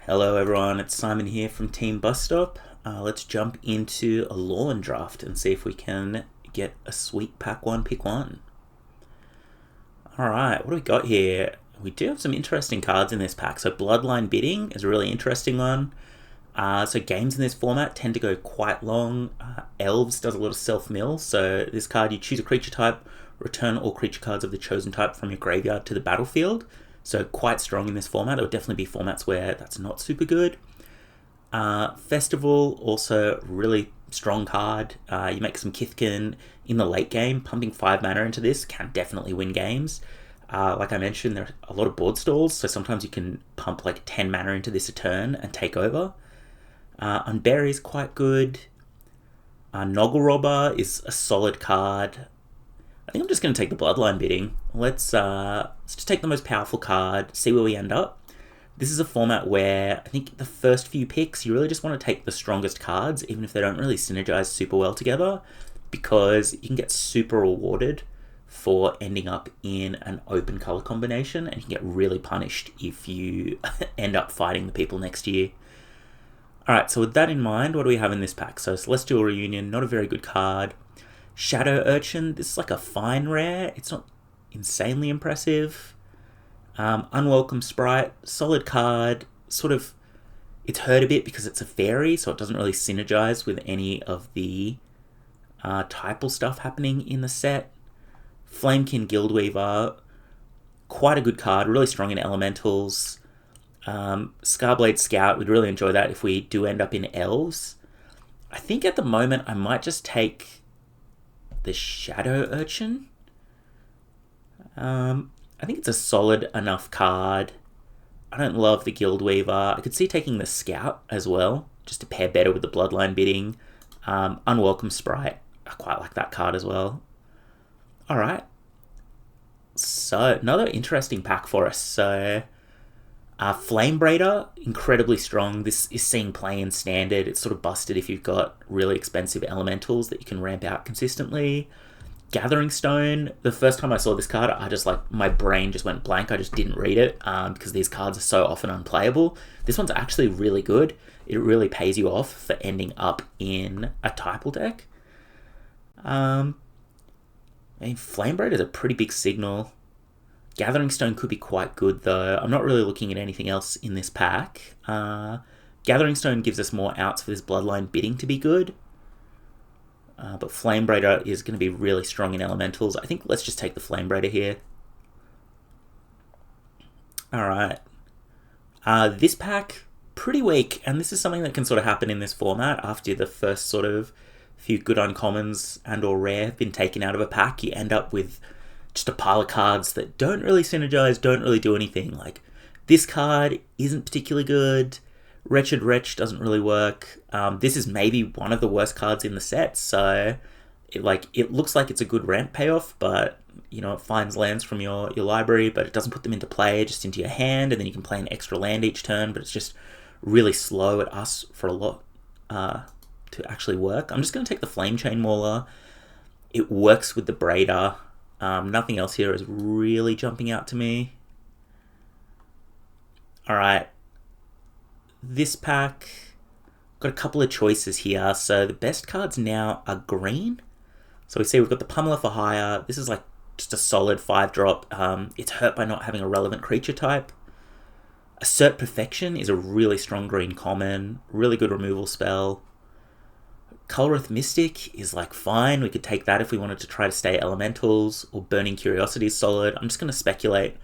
Hello everyone, it's Simon here from Team Bus Stop. Let's jump into a Lorwyn draft and see if we can get a sweet pack one, pick one. Alright, what do we got here? We do have some interesting cards in this pack. So Bloodline Bidding is a really interesting one. So games in this format tend to go quite long. Elves does a lot of self-mill. So this card, you choose a creature type, return all creature cards of the chosen type from your graveyard to the battlefield. So quite strong in this format. There would definitely be formats where that's not super good. Festival, also really strong card. You make some Kithkin in the late game. Pumping 5 mana into this can definitely win games. Like I mentioned, there are a lot of board stalls, so sometimes you can pump like 10 mana into this a turn and take over. Unbury is quite good. Noggle Robber is a solid card. I think I'm just going to take the Bloodline Bidding. Let's just take the most powerful card, see where we end up. This is a format where I think the first few picks, you really just want to take the strongest cards, even if they don't really synergize super well together, because you can get super rewarded for ending up in an open color combination, and you can get really punished if you end up fighting the people next year. Alright, so with that in mind, what do we have in this pack? So Celestial Reunion, not a very good card. Shadow Urchin, this is like a fine rare. It's not insanely impressive. Unwelcome Sprite, solid card. Sort of, it's hurt a bit because it's a fairy, so it doesn't really synergize with any of the typal stuff happening in the set. Flamekin Guildweaver, quite a good card, really strong in elementals. Scarblade Scout, we'd really enjoy that if we do end up in elves. I think at the moment I might just take the Shadow Urchin. I think it's a solid enough card. I don't love the Guildweaver. I could see taking the Scout as well, just to pair better with the Bloodline Bidding. Unwelcome Sprite, I quite like that card as well. Alright. So, another interesting pack for us. So, Flame Braider, incredibly strong. This is seeing play in Standard. It's sort of busted if you've got really expensive elementals that you can ramp out consistently. Gathering Stone, the first time I saw this card, my brain just went blank. I just didn't read it because these cards are so often unplayable. This one's actually really good. It really pays you off for ending up in a typal deck. Flame Braider is a pretty big signal. Gathering Stone could be quite good though. I'm not really looking at anything else in this pack. Gathering Stone gives us more outs for this Bloodline Bidding to be good. But Flame Braider is going to be really strong in elementals. I think let's just take the Flame Braider here. Alright. This pack, pretty weak, and this is something that can sort of happen in this format after the first sort of few good uncommons and or rare have been taken out of a pack. You end up with just a pile of cards that don't really synergize, don't really do anything. Like, this card isn't particularly good. Wretched Wretch doesn't really work. This is maybe one of the worst cards in the set, so it looks like it's a good ramp payoff, but it finds lands from your library, but it doesn't put them into play, just into your hand, and then you can play an extra land each turn, but it's just really slow at us for a lot to actually work. I'm just going to take the Flame Chain Mauler. It works with the Braider. Nothing else here is really jumping out to me. Alright. This pack, got a couple of choices here. So the best cards now are green. So we see we've got the Pummeler for Hire. This is like just a solid 5-drop. It's hurt by not having a relevant creature type. Assert Perfection is a really strong green common. Really good removal spell. Colorith Mystic is like fine. We could take that if we wanted to try to stay elementals, or Burning Curiosity is solid. I'm just going to speculate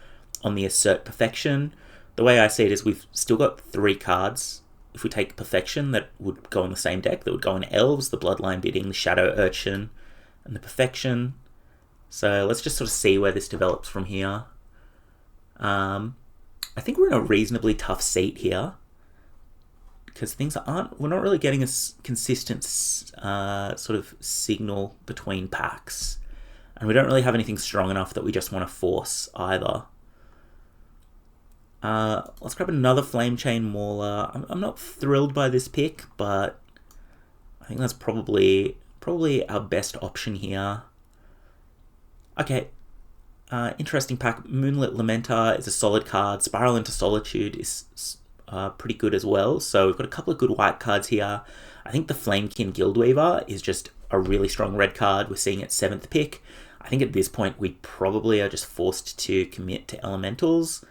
on the Assert Perfection. The way I see it is we've still got 3 cards, if we take Perfection, that would go in the same deck, that would go in Elves, the Bloodline Bidding, the Shadow Urchin, and the Perfection. So let's just sort of see where this develops from here. I think we're in a reasonably tough seat here, because we're not really getting a consistent sort of signal between packs, and we don't really have anything strong enough that we just want to force either. Let's grab another Flame Chain Mauler. I'm not thrilled by this pick, but I think that's probably our best option here. Okay, Interesting pack. Moonlit Lamenter is a solid card. Spiral into Solitude is are pretty good as well. So we've got a couple of good white cards here. I think the Flamekin Guildweaver is just a really strong red card. We're seeing it 7th pick. I think at this point we probably are just forced to commit to elementals,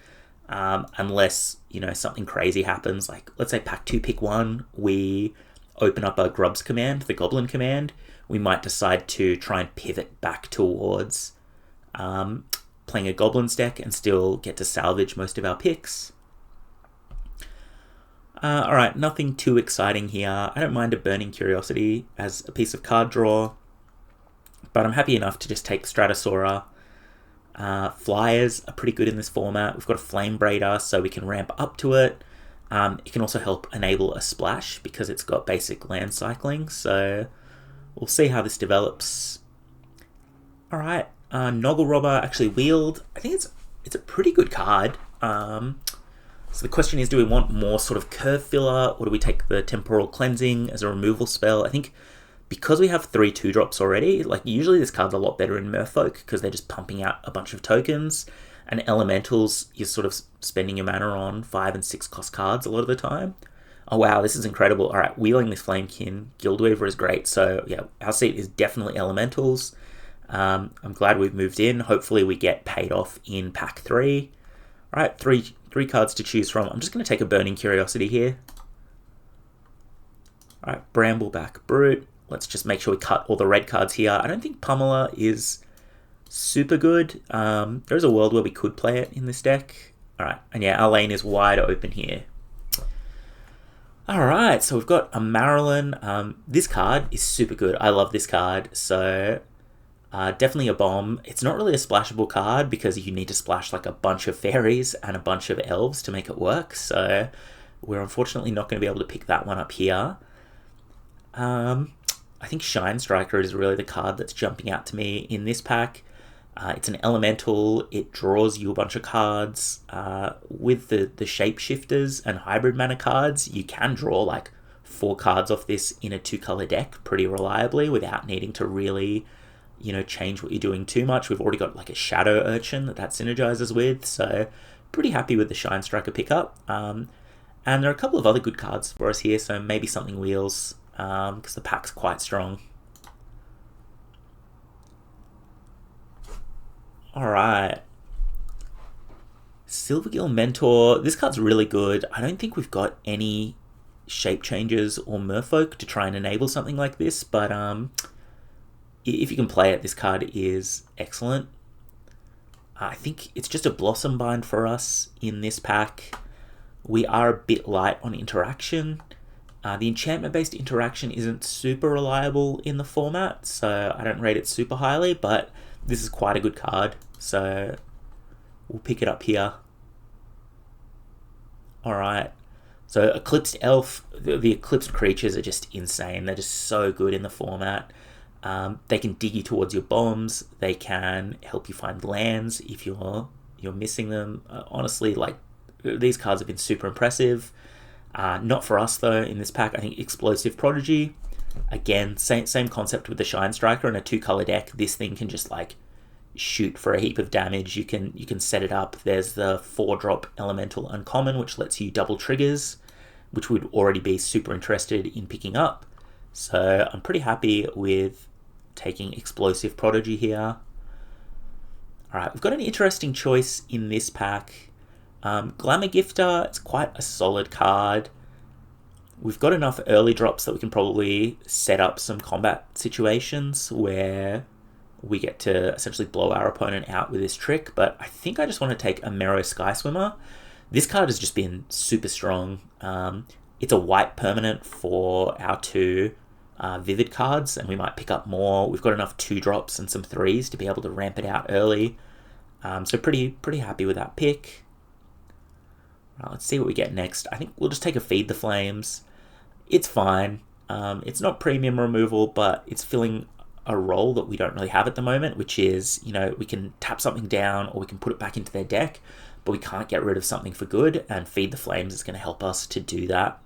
unless, you know, something crazy happens. Like, let's say pack 2 pick 1, we open up a Grubs command, the Goblin command. We might decide to try and pivot back towards playing a Goblins deck and still get to salvage most of our picks. Alright, nothing too exciting here. I don't mind a Burning Curiosity as a piece of card draw, but I'm happy enough to just take Stratosaura. Flyers are pretty good in this format. We've got a Flame Braider, so we can ramp up to it. It can also help enable a splash because it's got basic land cycling, so we'll see how this develops. Alright, Noggle Robber actually wheeled. I think it's a pretty good card. So the question is, do we want more sort of curve filler, or do we take the Temporal Cleansing as a removal spell? I think because we have 3 2-drops already, like usually this card's a lot better in Merfolk because they're just pumping out a bunch of tokens, and Elementals, you're sort of spending your mana on 5 and 6 cost cards a lot of the time. Oh wow, this is incredible. Alright, wheeling this Flamekin Guildweaver is great. So yeah, our seat is definitely Elementals. I'm glad we've moved in. Hopefully we get paid off in pack 3. Alright, three cards to choose from. I'm just going to take a Burning Curiosity here. Alright, Brambleback Brute. Let's just make sure we cut all the red cards here. I don't think Pummeler is super good. There's a world where we could play it in this deck. Alright, and yeah, our lane is wide open here. Alright, so we've got a Marilyn. This card is super good. I love this card. So definitely a bomb. It's not really a splashable card because you need to splash like a bunch of fairies and a bunch of elves to make it work. So we're unfortunately not going to be able to pick that one up here. I think Shine Striker is really the card that's jumping out to me in this pack. It's an elemental. It draws you a bunch of cards. With the shapeshifters and hybrid mana cards, you can draw like 4 cards off this in a 2-color deck pretty reliably without needing to really, you know, change what you're doing too much. We've already got like a Shadow Urchin that synergizes with, so pretty happy with the Shine Striker pickup. And there are a couple of other good cards for us here, so maybe something wheels, because the pack's quite strong. Alright. Silvergill Mentor. This card's really good. I don't think we've got any shape changes or Merfolk to try and enable something like this, but if you can play it, this card is excellent. I think it's just a Blossom Bind for us in this pack. We are a bit light on interaction. The enchantment-based interaction isn't super reliable in the format, so I don't rate it super highly, but this is quite a good card, so we'll pick it up here. Alright, so Eclipsed Elf, the Eclipsed creatures are just insane. They're just so good in the format. They can dig you towards your bombs. They can help you find lands if you're missing them. Honestly, like, these cards have been super impressive. Not for us though in this pack. I think Explosive Prodigy, again, same concept with the Shine Striker in a 2-color deck. This thing can just like shoot for a heap of damage. You can set it up. There's the 4-drop Elemental Uncommon, which lets you double triggers, which would already be super interested in picking up. So I'm pretty happy with taking Explosive Prodigy here. Alright, we've got an interesting choice in this pack. Glamour Gifter, it's quite a solid card. We've got enough early drops that we can probably set up some combat situations where we get to essentially blow our opponent out with this trick, but I think I just want to take a Mero Sky Swimmer. This card has just been super strong. It's a white permanent for our 2 Vivid cards, and we might pick up more. We've got enough 2-drops and some 3s to be able to ramp it out early. So pretty happy with that pick. Let's see what we get next. I think we'll just take a Feed the Flames. It's fine. It's not premium removal, but it's filling a role that we don't really have at the moment, which is, you know, we can tap something down or we can put it back into their deck, but we can't get rid of something for good, and Feed the Flames is going to help us to do that.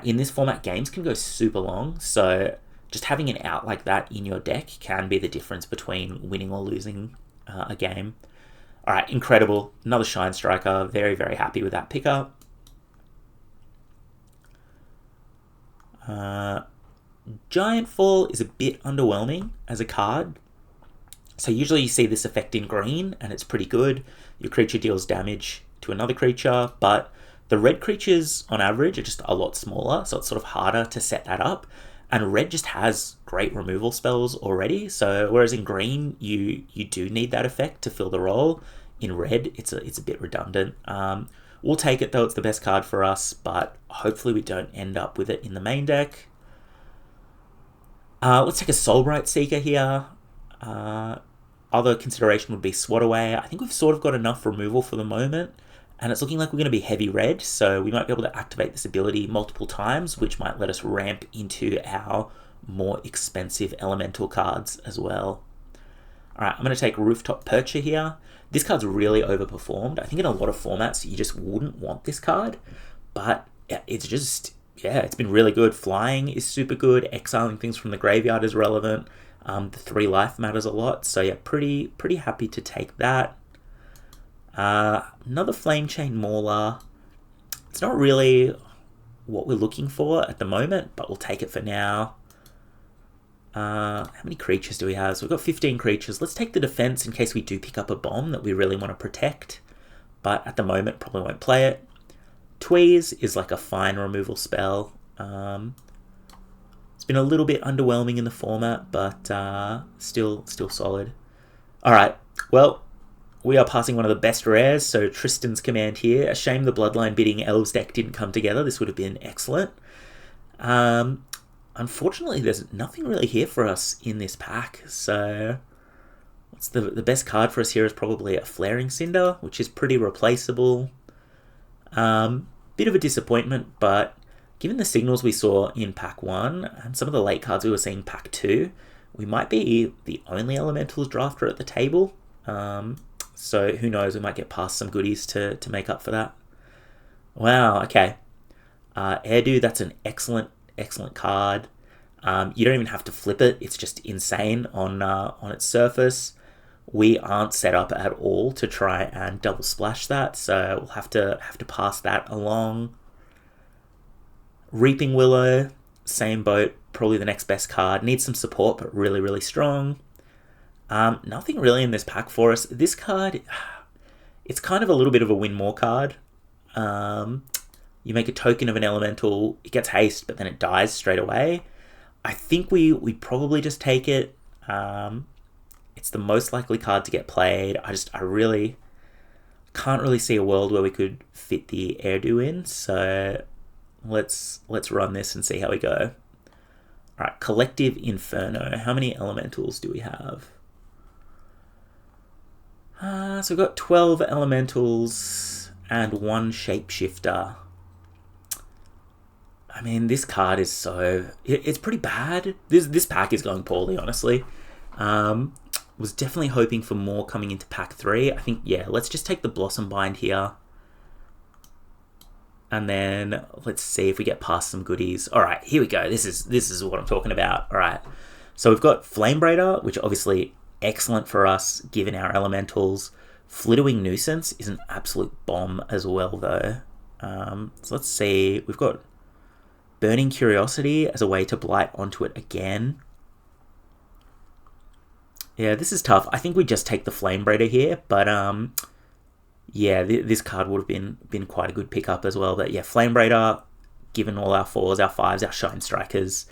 In this format, games can go super long, so just having an out like that in your deck can be the difference between winning or losing a game. Alright, incredible. Another Shine Striker. Very, very happy with that pickup. Giant Fall is a bit underwhelming as a card. So usually you see this effect in green, and it's pretty good. Your creature deals damage to another creature, but the red creatures on average are just a lot smaller, so it's sort of harder to set that up. And red just has great removal spells already, so whereas in green you do need that effect to fill the role, in red it's a bit redundant. We'll take it though, it's the best card for us, but hopefully we don't end up with it in the main deck. Let's take a Soulbright Seeker here. Other consideration would be Swat Away. I think we've sort of got enough removal for the moment, and it's looking like we're going to be heavy red, so we might be able to activate this ability multiple times, which might let us ramp into our more expensive elemental cards as well. Alright, I'm going to take Rooftop Percher here. This card's really overperformed. I think in a lot of formats you just wouldn't want this card, but it's just, it's been really good. Flying is super good. Exiling things from the graveyard is relevant. The 3 life matters a lot, so yeah, pretty happy to take that. Another Flame Chain Mauler. It's not really what we're looking for at the moment, but we'll take it for now. How many creatures do we have? So we've got 15 creatures. Let's take the defense in case we do pick up a bomb that we really want to protect, but at the moment probably won't play it. Tweeze is like a fine removal spell. It's been a little bit underwhelming in the format, but still solid. Alright, well, we are passing one of the best rares, so Tristan's Command here. A shame the Bloodline Bidding Elves deck didn't come together. This would have been excellent. Unfortunately, there's nothing really here for us in this pack, so what's the best card for us here is probably a Flaring Cinder, which is pretty replaceable. Bit of a disappointment, but given the signals we saw in pack 1 and some of the late cards we were seeing pack 2, we might be the only Elementals drafter at the table. So who knows, we might get past some goodies to make up for that. Wow, okay. Airdo, that's an excellent card. You don't even have to flip it, it's just insane on its surface. We aren't set up at all to try and double splash that, so we'll have to pass that along. Reaping Willow, same boat, probably the next best card. Needs some support, but really strong. Nothing really in this pack for us. This card, it's kind of a little bit of a win more card. You make a token of an elemental, it gets haste, but then it dies straight away. I think we probably just take it. It's the most likely card to get played. I really can't really see a world where we could fit the Airdo in, so let's run this and see how we go. Alright, Collective Inferno. How many elementals do we have? So we've got 12 elementals and 1 shapeshifter. I mean, this card is it's pretty bad. This pack is going poorly, honestly. Was definitely hoping for more coming into pack 3. I think, let's just take the Blossom Bind here. And then let's see if we get past some goodies. Alright, here we go. This is what I'm talking about. Alright, so we've got Flame Braider, which obviously excellent for us given our elementals. Flittering Nuisance is an absolute bomb as well, though. So let's see. We've got Burning Curiosity as a way to blight onto it again. Yeah, this is tough. I think we just take the Flame Braider here, but this card would have been quite a good pickup as well. But yeah, Flame Braider, given all our 4s, our 5s, our Shine Strikers,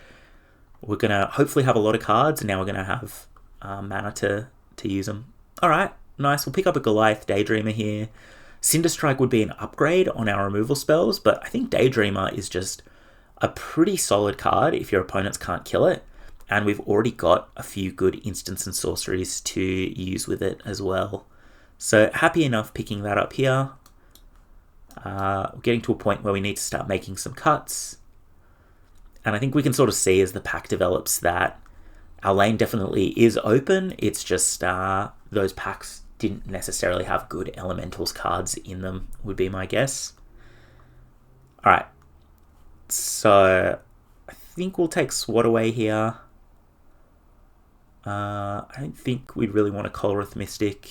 we're going to hopefully have a lot of cards, and now we're going to have mana to use them. Alright, nice. We'll pick up a Goliath Daydreamer here. Cinder Strike would be an upgrade on our removal spells, but I think Daydreamer is just a pretty solid card if your opponents can't kill it. And we've already got a few good instants and sorceries to use with it as well. So happy enough picking that up here. We're getting to a point where we need to start making some cuts. And I think we can sort of see as the pack develops that our lane definitely is open. It's just those packs didn't necessarily have good elementals cards in them, would be my guess. Alright. So I think we'll take Swat Away here. I don't think we'd really want a Colrith Mystic.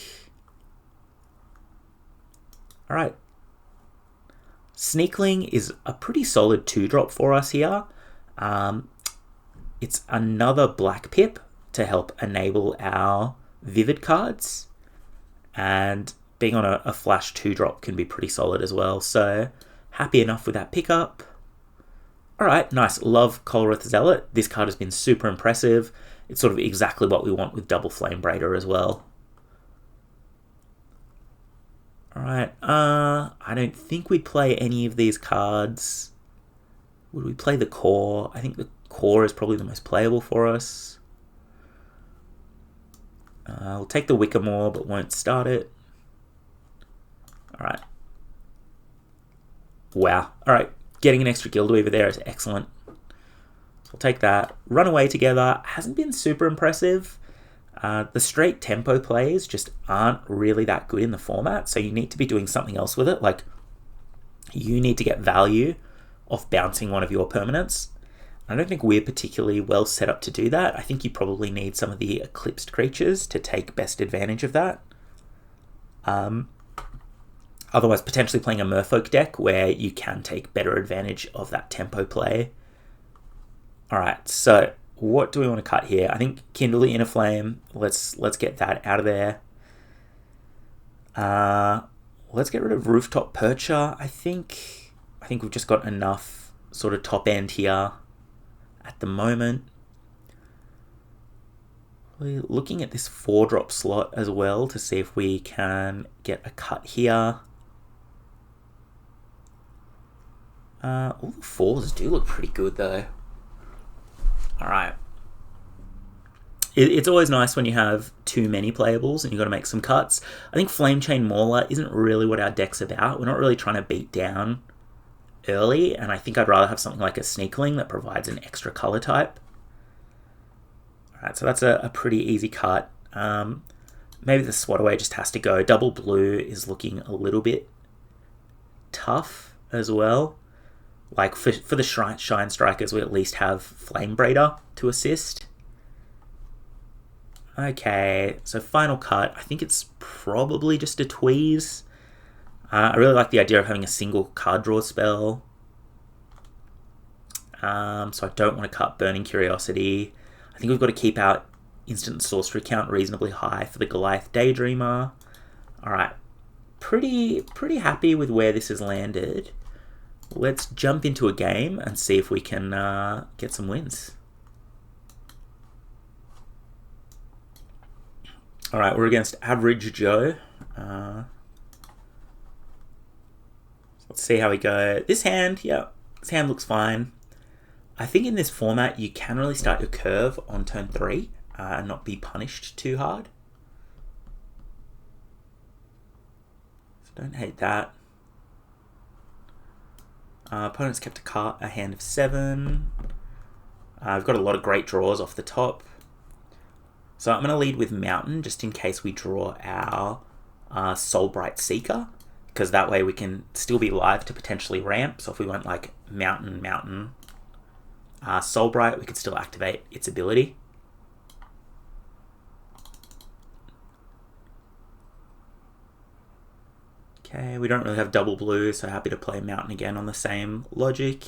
Alright. Sneakling is a pretty solid 2-drop for us here. It's another black pip to help enable our vivid cards, and being on a flash 2-drop can be pretty solid as well, so happy enough with that pickup. Alright, nice. Love Colrith Zealot. This card has been super impressive. It's sort of exactly what we want with double Flame Braider as well. Alright, I don't think we'd play any of these cards. Would we play the core? I think the core is probably the most playable for us. We'll take the Wickermore, but won't start it. Alright. Wow. Alright, getting an extra Guildweaver there is excellent. I'll take that. Runaway Together hasn't been super impressive. The straight tempo plays just aren't really that good in the format, so you need to be doing something else with it. Like, you need to get value off bouncing one of your permanents. I don't think we're particularly well set up to do that. I think you probably need some of the eclipsed creatures to take best advantage of that. Otherwise, potentially playing a Merfolk deck where you can take better advantage of that tempo play. Alright, so what do we want to cut here? I think Kindle the Inner Flame. Let's get that out of there. Let's get rid of Rooftop Percher. I think we've just got enough sort of top end here at the moment. We're looking at this 4-drop slot as well to see if we can get a cut here. All the 4s do look pretty good though. Alright. It's always nice when you have too many playables and you've got to make some cuts. I think Flame Chain Mauler isn't really what our deck's about. We're not really trying to beat down early, and I think I'd rather have something like a Sneakling that provides an extra color type. Alright, so that's a pretty easy cut. Maybe the Swat Away just has to go. Double blue is looking a little bit tough as well. Like, for the Shine Strikers, we at least have Flame Braider to assist. Okay, so final cut. I think it's probably just a Tweeze. I really like the idea of having a single card draw spell. So I don't want to cut Burning Curiosity. I think we've got to keep our instant sorcery count reasonably high for the Goliath Daydreamer. Alright, pretty happy with where this has landed. Let's jump into a game and see if we can get some wins. Alright, we're against Average Joe. Let's see how we go. This hand looks fine. I think in this format you can really start your curve on turn 3 and not be punished too hard. So don't hate that. Opponent's kept a hand of 7. I've got a lot of great draws off the top. So I'm going to lead with Mountain just in case we draw our Soulbright Seeker, because that way we can still be live to potentially ramp. So if we went like Mountain, Soulbright, we could still activate its ability. Okay, we don't really have double blue, so happy to play Mountain again on the same logic.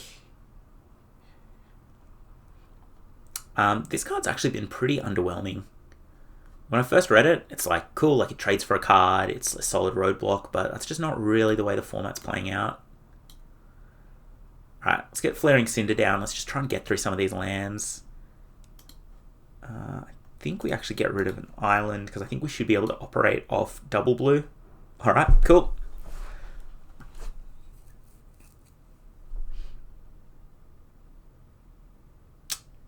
This card's actually been pretty underwhelming. When I first read it, it's like, cool, like it trades for a card, it's a solid roadblock, but that's just not really the way the format's playing out. Alright, let's get Flaring Cinder down. Let's just try and get through some of these lands. I think we actually get rid of an island, because I think we should be able to operate off double blue. Alright, cool.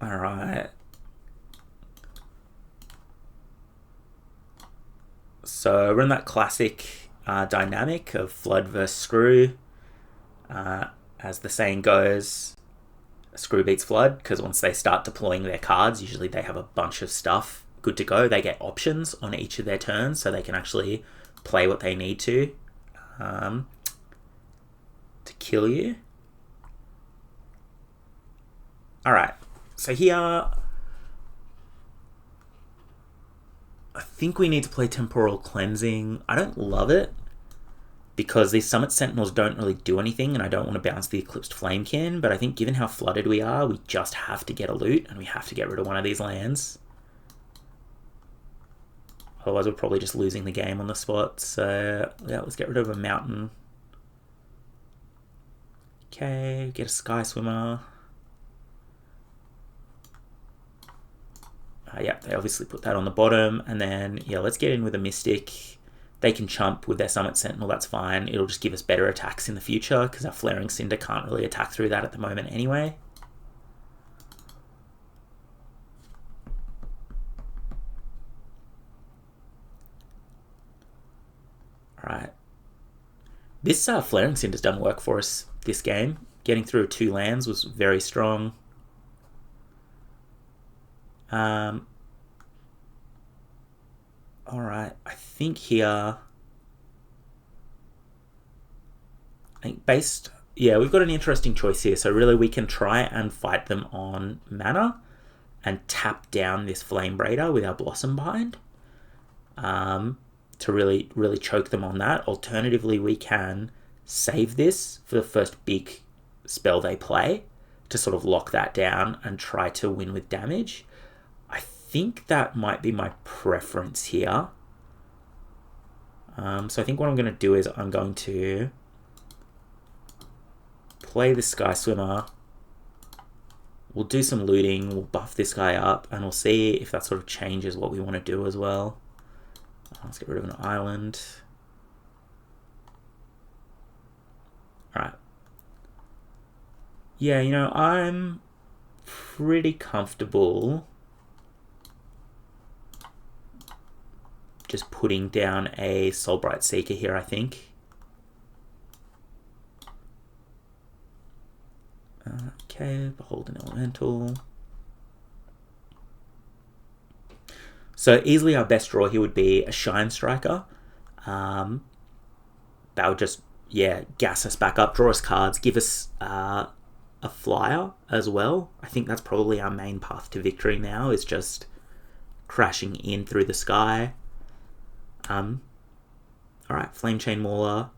Alright. So we're in that classic dynamic of Flood versus Screw. As the saying goes, Screw beats Flood, because once they start deploying their cards, usually they have a bunch of stuff good to go. They get options on each of their turns, so they can actually play what they need to kill you. Alright, so here I think we need to play Temporal Cleansing. I don't love it. because these Summit Sentinels don't really do anything, and I don't want to bounce the Eclipsed Flamekin, but I think given how flooded we are, we just have to get a loot, and we have to get rid of one of these lands. Otherwise, we're probably just losing the game on the spot. So, yeah, let's get rid of a mountain. Okay, get a Sky Swimmer. Yeah, they obviously put that on the bottom. And then, yeah, let's get in with a Mystic. They can chump with their Summit Sentinel, that's fine. It'll just give us better attacks in the future because our Flaring Cinder can't really attack through that at the moment anyway. Alright. This Flaring Cinder's done work for us this game. Getting through 2 lands was very strong. Alright, I think here... Yeah, we've got an interesting choice here. So really we can try and fight them on mana and tap down this Flame Braider with our Blossom Bind to really choke them on that. Alternatively, we can save this for the first big spell they play to sort of lock that down and try to win with damage. I think that might be my preference here. So I think what I'm going to do is I'm going to play the Sky Swimmer. We'll do some looting, we'll buff this guy up, and we'll see if that sort of changes what we want to do as well. Let's get rid of an island. Alright. Yeah, you know, I'm pretty comfortable just putting down a Soulbright Seeker here, I think. Okay, Beholden Elemental. So easily our best draw here would be a Shine Striker. That would just, yeah, gas us back up, draw us cards, give us a flyer as well. I think that's probably our main path to victory now, is just crashing in through the sky. Alright, Flame Chain Mauler.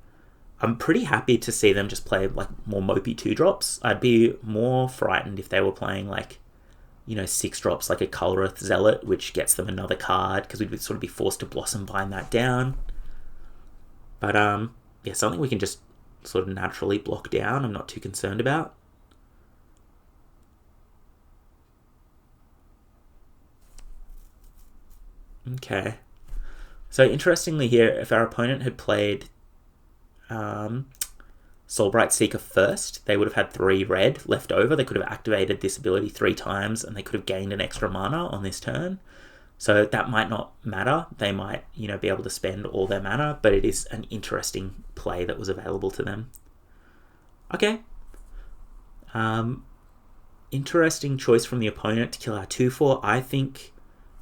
I'm pretty happy to see them just play like more mopey 2-drops. I'd be more frightened if they were playing like, you know, 6-drops like a Kulrith Zealot, which gets them another card, because we'd sort of be forced to Blossom Bind that down. But yeah, something we can just sort of naturally block down, I'm not too concerned about. Okay. So interestingly here, if our opponent had played Soulbright Seeker first, they would have had 3 red left over. They could have activated this ability 3 times and they could have gained an extra mana on this turn. So that might not matter. They might, you know, be able to spend all their mana, but it is an interesting play that was available to them. Okay. Interesting choice from the opponent to kill our 2/4. I think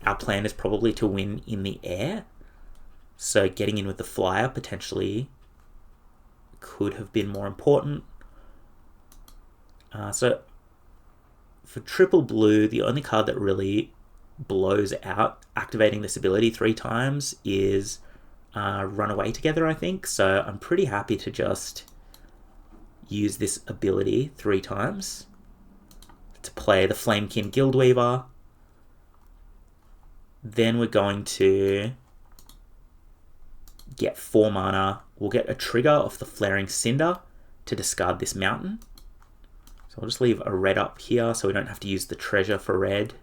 our plan is probably to win in the air. So getting in with the flyer potentially could have been more important. So for triple blue, the only card that really blows out activating this ability 3 times is Run Away Together, I think. So I'm pretty happy to just use this ability 3 times to play the Flamekin Guildweaver. Then we're going to get 4 mana. We'll get a trigger off the Flaring Cinder to discard this mountain. So I'll just leave a red up here so we don't have to use the treasure for red.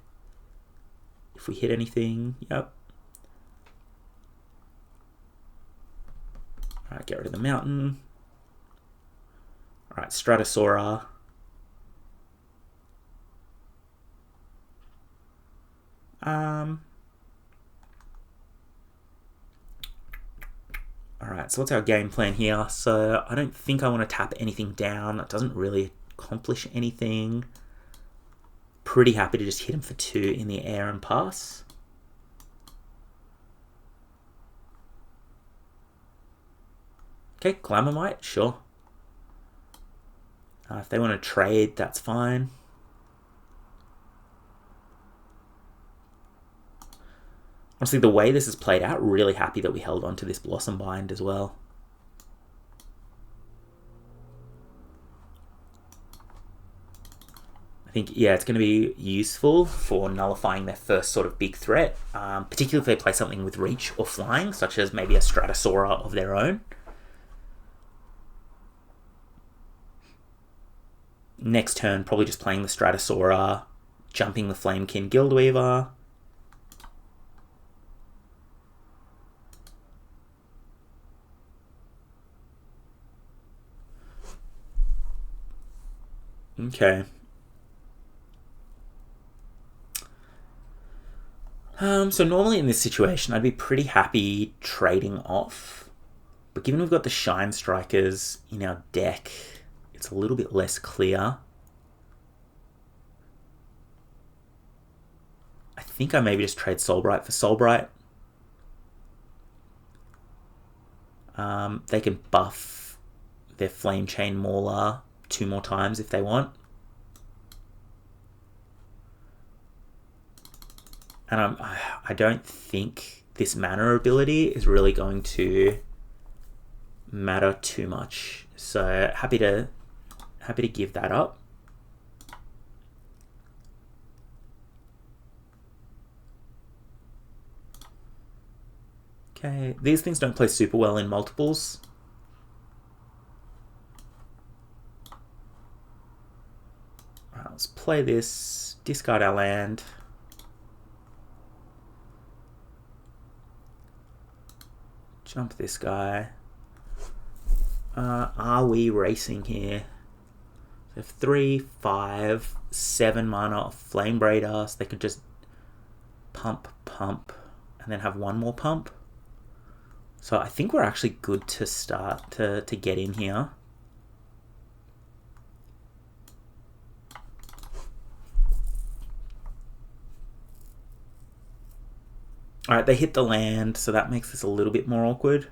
If we hit anything, yep. Alright, get rid of the mountain. Alright, Stratosaura. Alright, so what's our game plan here? So I don't think I want to tap anything down. That doesn't really accomplish anything. Pretty happy to just hit him for 2 in the air and pass. Okay, Glamourmite, sure. If they want to trade, that's fine. Honestly, the way this is played out, really happy that we held on to this Blossom Bind as well. think, yeah, it's going to be useful for nullifying their first sort of big threat, particularly if they play something with reach or flying, such as maybe a Stratosaura of their own. Next turn, probably just playing the Stratosaura, jumping the Flamekin Guildweaver. Okay. So normally in this situation, I'd be pretty happy trading off. But given we've got the Shine Strikers in our deck, it's a little bit less clear. I think I maybe just trade Soulbright for Soulbright. They can buff their Flame Chain Mauler 2 more times if they want. And I don't think this mana ability is really going to matter too much. So happy to give that up. Okay, these things don't play super well in multiples. Alright, let's play this, discard our land. Jump this guy. Are we racing here? So 3, 5, 7 mana of Flame Braider, so they could just pump, and then have one more pump. So I think we're actually good to start to get in here. Alright, they hit the land, so that makes this a little bit more awkward.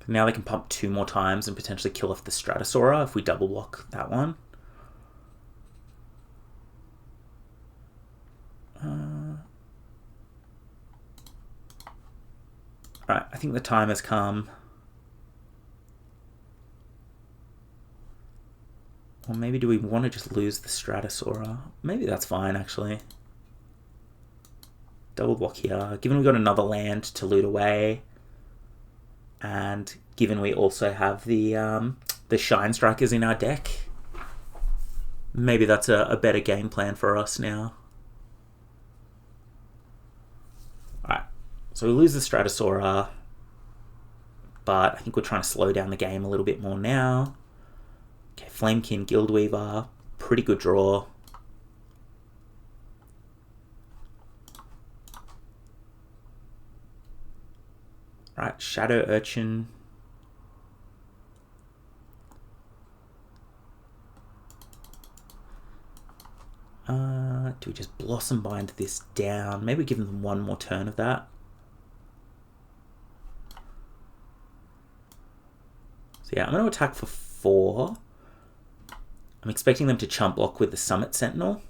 Now they can pump 2 more times and potentially kill off the Stratosaura if we double block that one. Alright, I think the time has come. Or maybe do we want to just lose the Stratosaura? Maybe that's fine, actually. Double block here. Given we've got another land to loot away, and given we also have the Shine Strikers in our deck, maybe that's a better game plan for us now. Alright, so we lose the Stratosaura, but I think we're trying to slow down the game a little bit more now. Okay, Flamekin Guildweaver, pretty good draw. Right, Shadow Urchin. Do we just Blossom Bind this down? Maybe give them one more turn of that. So yeah, I'm going to attack for 4. I'm expecting them to chump block with the Summit Sentinel.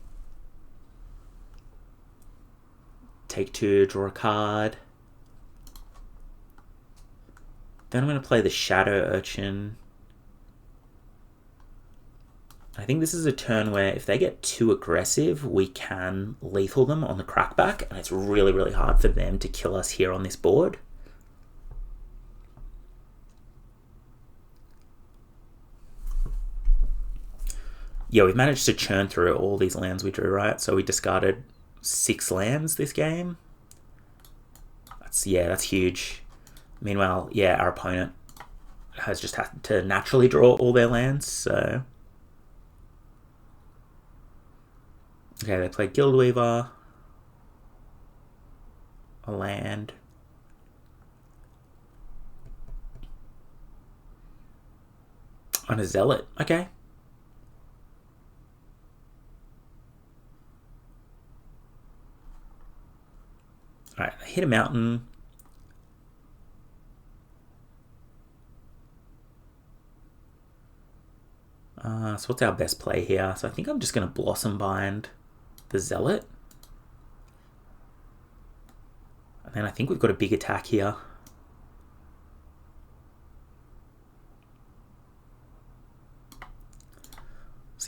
Take 2, draw a card. Then I'm going to play the Shadow Urchin. I think this is a turn where if they get too aggressive, we can lethal them on the crackback, and it's really, really hard for them to kill us here on this board. Yeah, we've managed to churn through all these lands we drew, right? So we discarded 6 lands this game. That's huge. Meanwhile, yeah, our opponent has just had to naturally draw all their lands, so... Okay, they play Guildweaver, a land. And a Zealot, okay. Alright, hit a mountain. So what's our best play here? So I think I'm just going to Blossom Bind the Zealot. And then I think we've got a big attack here.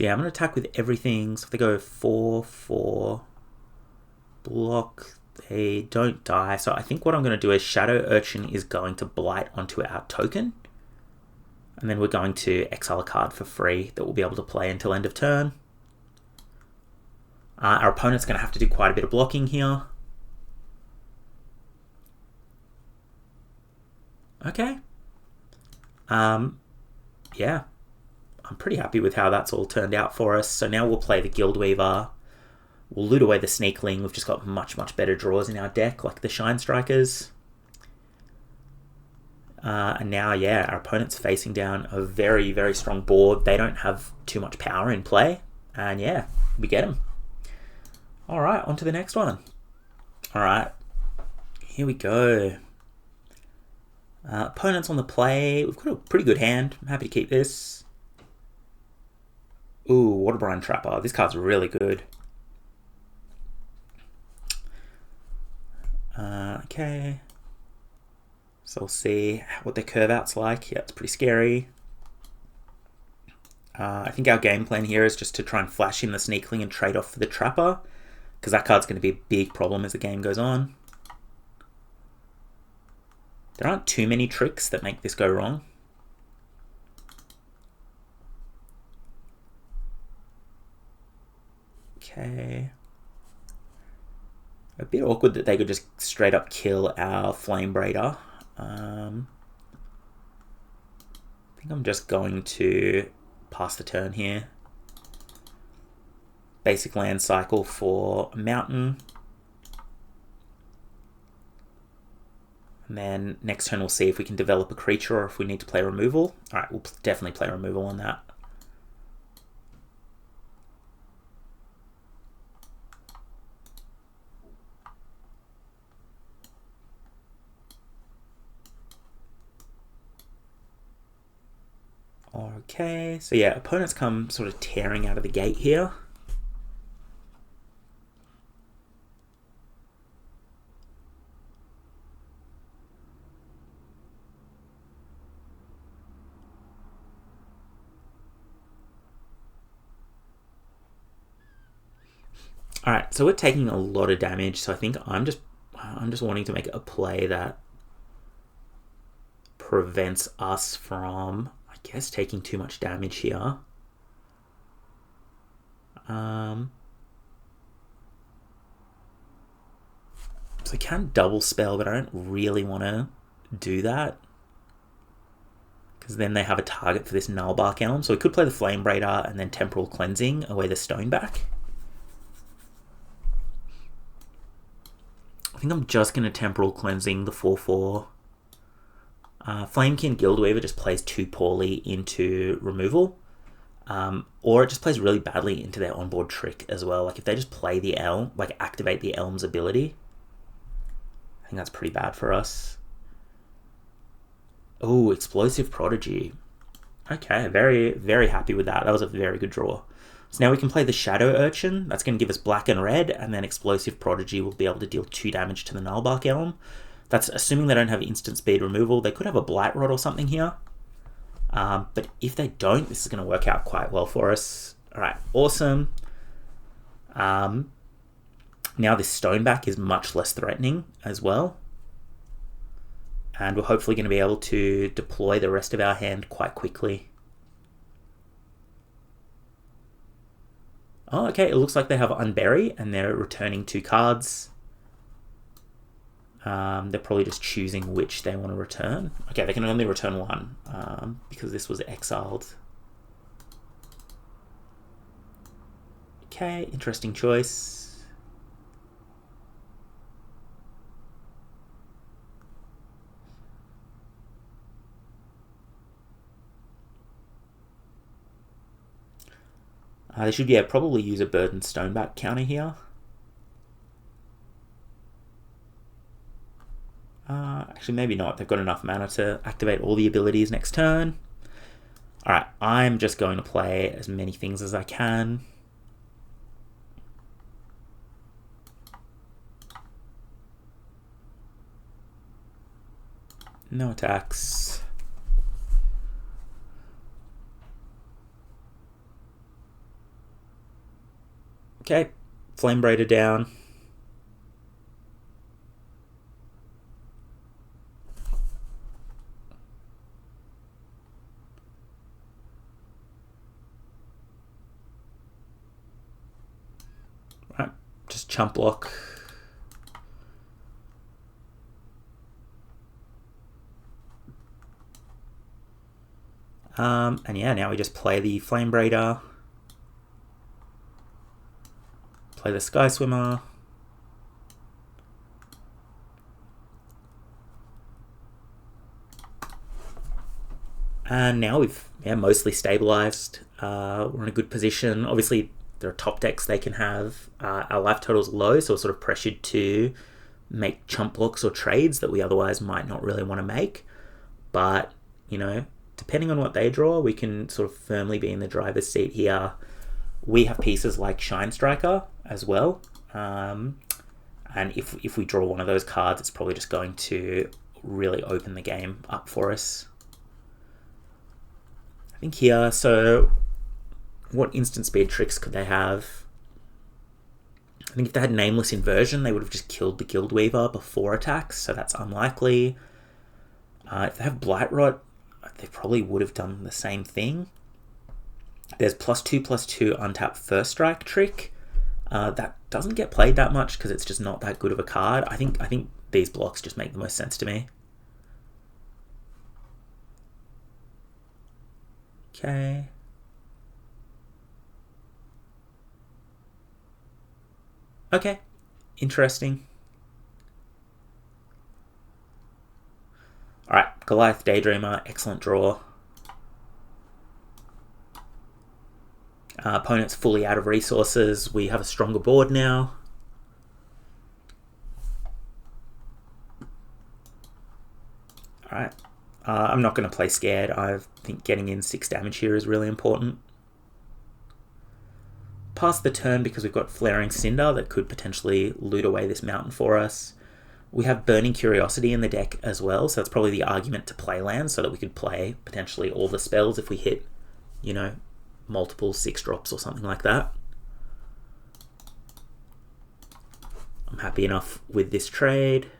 So yeah, I'm going to attack with everything. So if they go 4-4, block, they don't die. So I think what I'm going to do is Shadow Urchin is going to blight onto our token. And then we're going to exile a card for free that we'll be able to play until end of turn. Our opponent's going to have to do quite a bit of blocking here. Okay. Yeah. I'm pretty happy with how that's all turned out for us. So now we'll play the Guildweaver. We'll loot away the Sneakling. We've just got much, much better draws in our deck, like the Shine Strikers. And now, yeah, our opponent's facing down a very, very strong board. They don't have too much power in play. And yeah, we get them. All right, on to the next one. All right, here we go. Opponents on the play. We've got a pretty good hand. I'm happy to keep this. Ooh, Waterbrine Trapper. This card's really good. Okay. So we'll see what their curve out's like. Yeah, it's pretty scary. I think our game plan here is just to try and flash in the Sneakling and trade off for the Trapper, because that card's going to be a big problem as the game goes on. There aren't too many tricks that make this go wrong. Okay. A bit awkward that they could just straight up kill our Flame Braider. I think I'm just going to pass the turn here. Basic land cycle for Mountain. And then next turn we'll see if we can develop a creature or if we need to play removal. Alright, we'll definitely play removal on that. Okay, so yeah, opponents come sort of tearing out of the gate here. Alright, so we're taking a lot of damage, so I think I'm just wanting to make a play that prevents us from, I guess, taking too much damage here. So I can double spell, but I don't really want to do that, because then they have a target for this Gnarlbark Elm. So we could play the Flame Braider and then Temporal Cleansing away the Stoneback. I think I'm just going to Temporal Cleansing the 4-4. Flamekin Guildweaver just plays too poorly into removal. Or it just plays really badly into their onboard trick as well. Like if they just play the Elm, like activate the Elm's ability, I think that's pretty bad for us. Oh, Explosive Prodigy. Okay, very, very happy with that. That was a very good draw. So now we can play the Shadow Urchin. That's going to give us black and red, and then Explosive Prodigy will be able to deal 2 damage to the Gnarlbark Elm. That's assuming they don't have instant speed removal. They could have a Blight Rod or something here. But if they don't, this is going to work out quite well for us. Alright, awesome. Now this Stoneback is much less threatening as well. And we're hopefully going to be able to deploy the rest of our hand quite quickly. Oh, okay, it looks like they have Unbury and they're returning 2 cards. They're probably just choosing which they want to return. Okay, they can only return 1 because this was exiled. Okay, interesting choice. They should, yeah, probably use a Burden Stoneback counter here. Actually, maybe not. They've got enough mana to activate all the abilities next turn. Alright, I'm just going to play as many things as I can. No attacks. Okay, Flame Braider down. Right, just chump block. And yeah, now we just play the Flame Braider. Play the Sky Swimmer. And now we've mostly stabilized. We're in a good position. Obviously, there are top decks they can have. Our life total's low, so we're sort of pressured to make chump blocks or trades that we otherwise might not really want to make. But, depending on what they draw, we can sort of firmly be in the driver's seat here. We have pieces like Shine Striker as well. And if we draw one of those cards, it's probably just going to really open the game up for us. I think here, so what instant speed tricks could they have? I think if they had Nameless Inversion, they would have just killed the Guild Weaver before attacks, so that's unlikely. If they have Blight Rot, they probably would have done the same thing. There's +2/+2 untap first strike trick. That doesn't get played that much because it's just not that good of a card. I think these blocks just make the most sense to me. Okay. Okay. Interesting. Alright, Goliath Daydreamer, excellent draw. Opponent's fully out of resources. We have a stronger board now. Alright. I'm not going to play scared. I think getting in 6 damage here is really important. Pass the turn because we've got Flaring Cinder that could potentially loot away this mountain for us. We have Burning Curiosity in the deck as well, so that's probably the argument to play land so that we could play potentially all the spells if we hit, multiple 6-drops or something like that. I'm happy enough with this trade.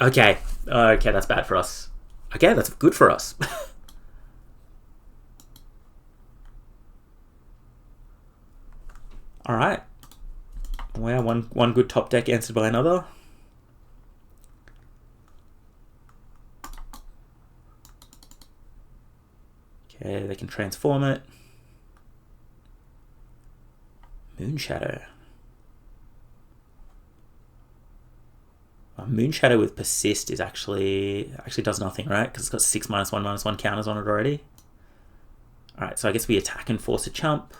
Okay, that's bad for us. Okay, that's good for us. All right. Well, one good top deck answered by another. Okay, they can transform it. Moonshadow. Moonshadow with Persist is actually does nothing, right? Because it's got 6 -1/-1 counters on it already. Alright, so I guess we attack and force a chump.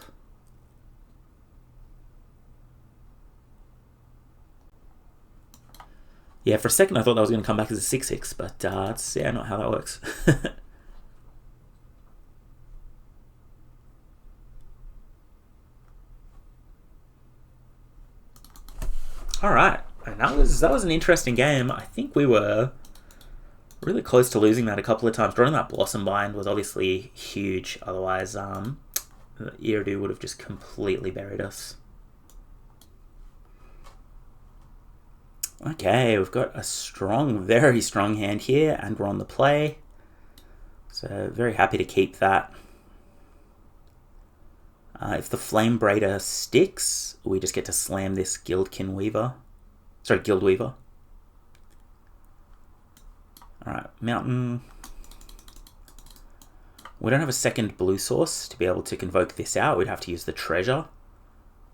Yeah, for a second I thought that was going to come back as a 6/6, but that's not how that works. Alright, and that was an interesting game. I think we were really close to losing that a couple of times. Drawing that Blossom Bind was obviously huge, otherwise Iridu would have just completely buried us. Okay, we've got a strong, very strong hand here, and we're on the play. So very happy to keep that. If the Flame Braider sticks, we just get to slam this Guild Weaver. Alright, Mountain. We don't have a second blue source to be able to convoke this out. We'd have to use the treasure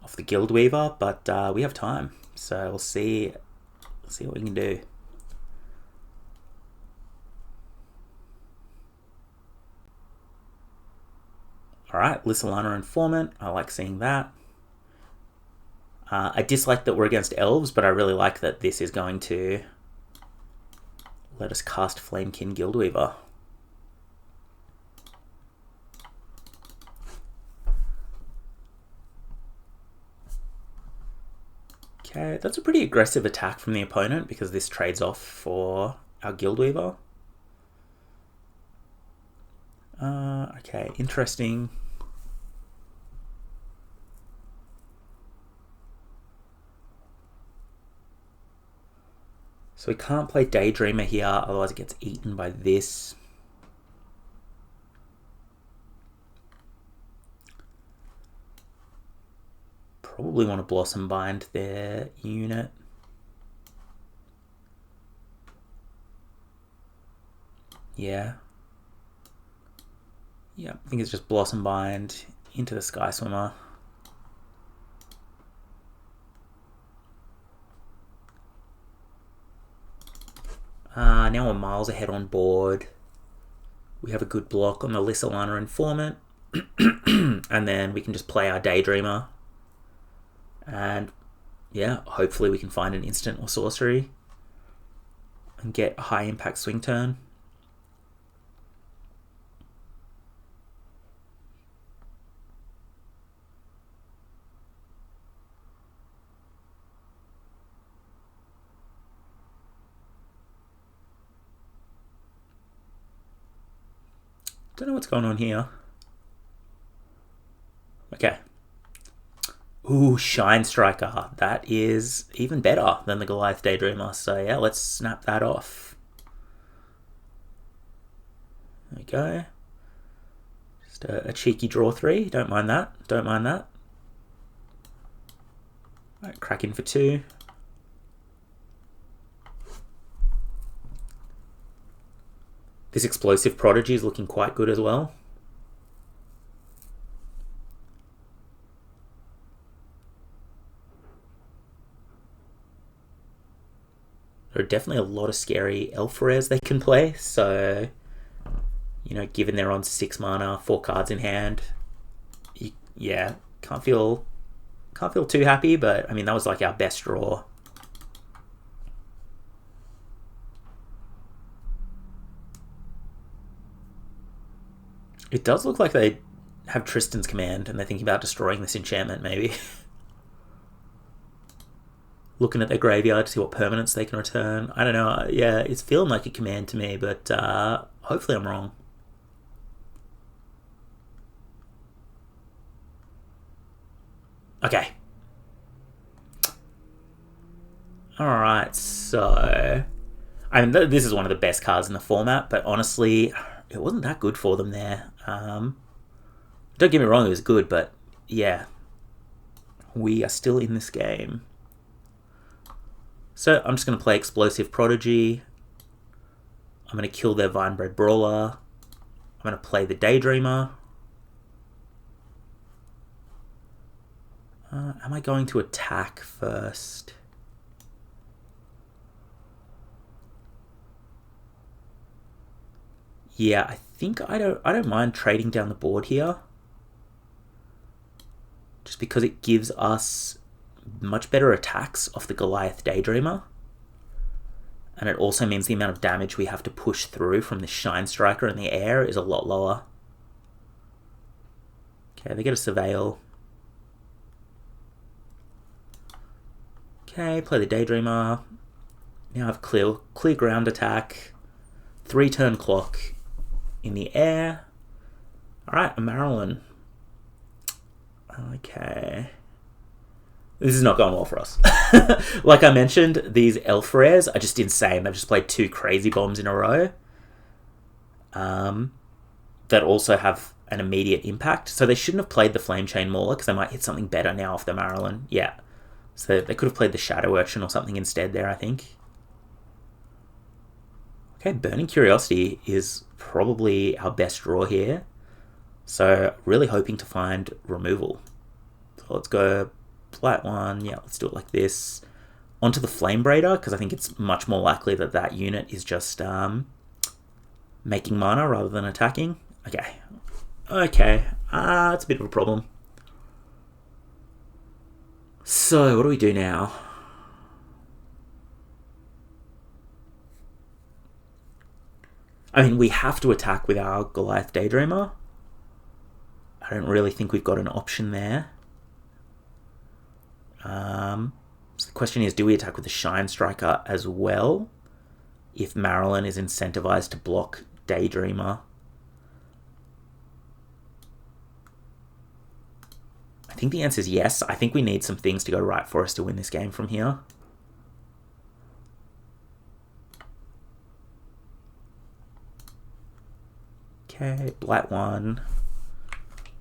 off the Guild Weaver, but we have time. So we'll see what we can do. Alright, Lissalana Informant. I like seeing that. I dislike that we're against elves, but I really like that this is going to let us cast Flamekin Guildweaver. Okay, that's a pretty aggressive attack from the opponent because this trades off for our Guildweaver. Okay, interesting. So we can't play Daydreamer here, otherwise it gets eaten by this. Probably want to Blossom Bind their unit. Yeah. Yeah, I think it's just Blossom Bind into the Sky Swimmer. Now we're miles ahead on board. We have a good block on the Lissalana Informant. And then we can just play our Daydreamer. And yeah, hopefully we can find an instant or sorcery and get a high impact swing turn. Don't know what's going on here. Okay. Ooh, Shine Striker. That is even better than the Goliath Daydreamer. So yeah, let's snap that off. There we go. Just a cheeky draw 3. Don't mind that. Don't mind that. All right, crack in for 2. This Explosive Prodigy is looking quite good as well. There are definitely a lot of scary elf rares they can play, so, you know, given they're on 6 mana, 4 cards in hand, yeah, can't feel too happy, but I mean, that was like our best draw. It does look like they have Tristan's Command and they're thinking about destroying this enchantment, maybe. Looking at their graveyard to see what permanents they can return. I don't know. Yeah, it's feeling like a command to me, but hopefully I'm wrong. Okay. Alright, so... I mean, this is one of the best cards in the format, but honestly, it wasn't that good for them there. Don't get me wrong, it was good, but yeah. We are still in this game. So I'm just going to play Explosive Prodigy. I'm going to kill their Vinebred Brawler. I'm going to play the Daydreamer. Am I going to attack first? Yeah, I think I don't mind trading down the board here. Just because it gives us much better attacks off the Goliath Daydreamer. And it also means the amount of damage we have to push through from the Shine Striker in the air is a lot lower. Okay, they get a Surveil. Okay, play the Daydreamer. Now I have clear ground attack. 3-turn clock in the air. Alright, a Marilyn. Okay. This is not going well for us. Like I mentioned, these elf rares are just insane. They've just played 2 crazy bombs in a row. That also have an immediate impact. So they shouldn't have played the Flame Chain Mauler because they might hit something better now off the Marilyn. Yeah. So they could have played the Shadow Urchin or something instead there, I think. Okay, Burning Curiosity is probably our best draw here. So really hoping to find removal. So let's go flat 1. Yeah, let's do it like this. Onto the Flame Braider, because I think it's much more likely that that unit is just making mana rather than attacking. Okay. Okay. It's a bit of a problem. So, what do we do now? I mean, we have to attack with our Goliath Daydreamer. I don't really think we've got an option there. So the question is, do we attack with the Shine Striker as well? If Marilyn is incentivized to block Daydreamer. I think the answer is yes. I think we need some things to go right for us to win this game from here. Okay, Blight 1.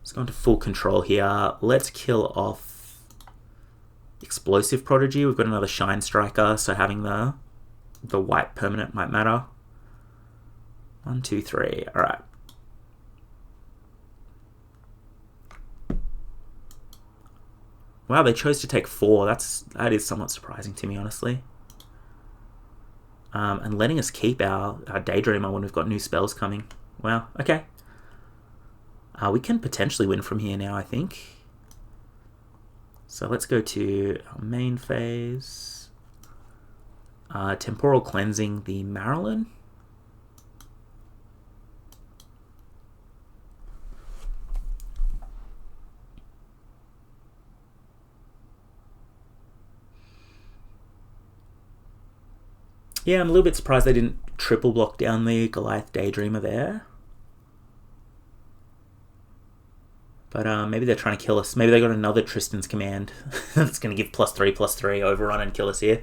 Let's go into full control here. Let's kill off Explosive Prodigy. We've got another Shine Striker, so having the white permanent might matter. 1, 2, 3. Alright. Wow, they chose to take 4. That is somewhat surprising to me, honestly. And letting us keep our Daydreamer when we've got new spells coming. Wow, okay. We can potentially win from here now, I think. So let's go to our main phase. Temporal Cleansing the Marilyn. Yeah, I'm a little bit surprised they didn't triple block down the Goliath Daydreamer there. But maybe they're trying to kill us. Maybe they got another Tristan's Command that's going to give +3/+3 overrun and kill us here.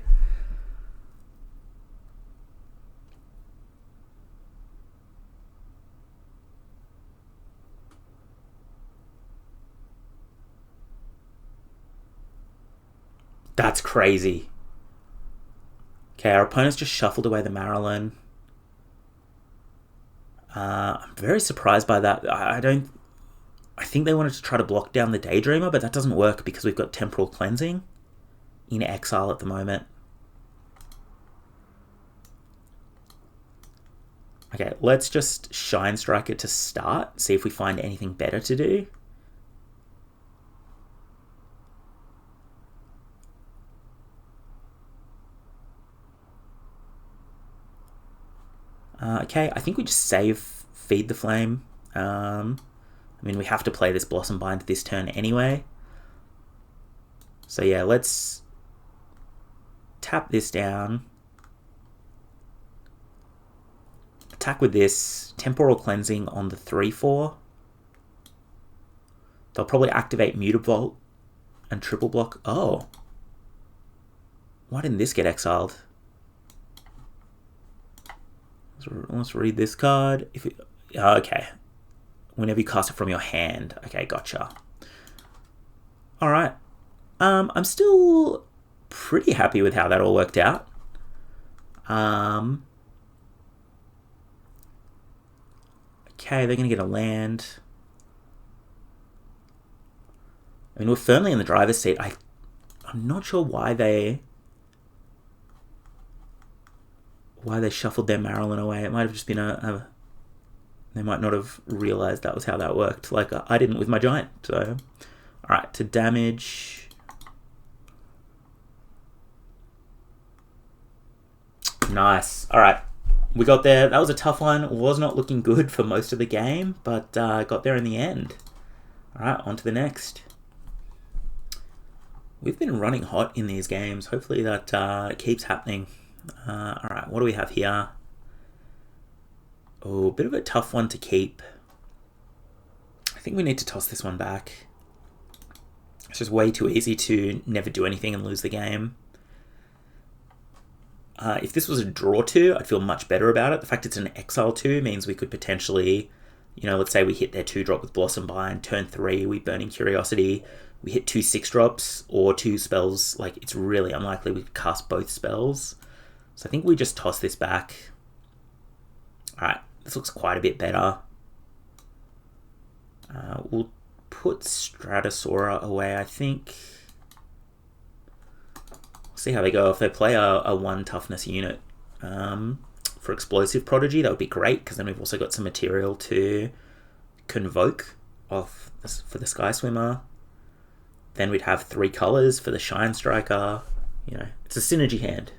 That's crazy. Okay, our opponents just shuffled away the Marilyn. I'm very surprised by that. I think they wanted to try to block down the Daydreamer, but that doesn't work because we've got Temporal Cleansing in exile at the moment. Okay, let's just Shine Strike it to start, see if we find anything better to do. Okay, I think we just save Feed the Flame. I mean, we have to play this Blossom Bind this turn anyway. So yeah, let's tap this down. Attack with this. Temporal Cleansing on the 3/4. They'll probably activate Mutavault and triple block. Oh. Why didn't this get exiled? Let's read this card. Okay. Whenever you cast it from your hand. Okay, gotcha. Alright. I'm still pretty happy with how that all worked out. Okay, they're going to get a land. I mean, we're firmly in the driver's seat. I'm not sure why they shuffled their Marilyn away. It might have just been they might not have realized that was how that worked. Like, I didn't with my Giant. So, alright, to damage. Nice. Alright, we got there. That was a tough one. Was not looking good for most of the game, but got there in the end. Alright, on to the next. We've been running hot in these games. Hopefully that keeps happening. Alright, what do we have here? Oh, a bit of a tough one to keep. I think we need to toss this one back. It's just way too easy to never do anything and lose the game. If this was a draw 2, I'd feel much better about it. The fact it's an exile 2 means we could potentially, let's say we hit their 2-drop with Blossom Bind, turn 3, we Burning Curiosity, we hit 2 6-drops or 2 spells. Like, it's really unlikely we could cast both spells. So I think we just toss this back. Alright, this looks quite a bit better. We'll put Stratosaura away, I think. See how they go. If they play a 1 toughness unit for Explosive Prodigy, that would be great, because then we've also got some material to Convoke off for the Sky Swimmer. Then we'd have 3 colors for the Shine Striker. It's a synergy hand.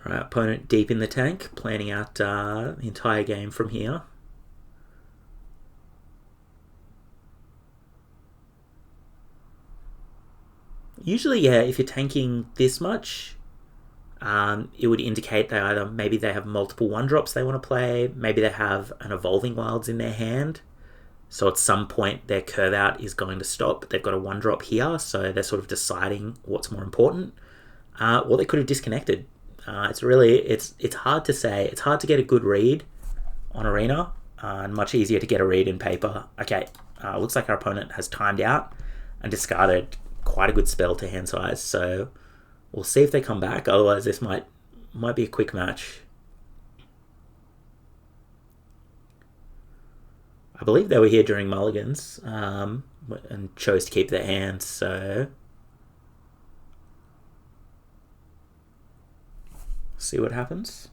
Alright, opponent deep in the tank, planning out the entire game from here. Usually, yeah, if you're tanking this much, it would indicate that maybe they have multiple 1-drops they want to play, maybe they have an Evolving Wilds in their hand. So at some point their curve out is going to stop. They've got a 1-drop here, so they're sort of deciding what's more important. Or they could have disconnected. It's hard to say. It's hard to get a good read on Arena, and much easier to get a read in paper. Okay, looks like our opponent has timed out and discarded quite a good spell to hand size. So we'll see if they come back. Otherwise, this might be a quick match. I believe they were here during mulligans and chose to keep their hands. So see what happens.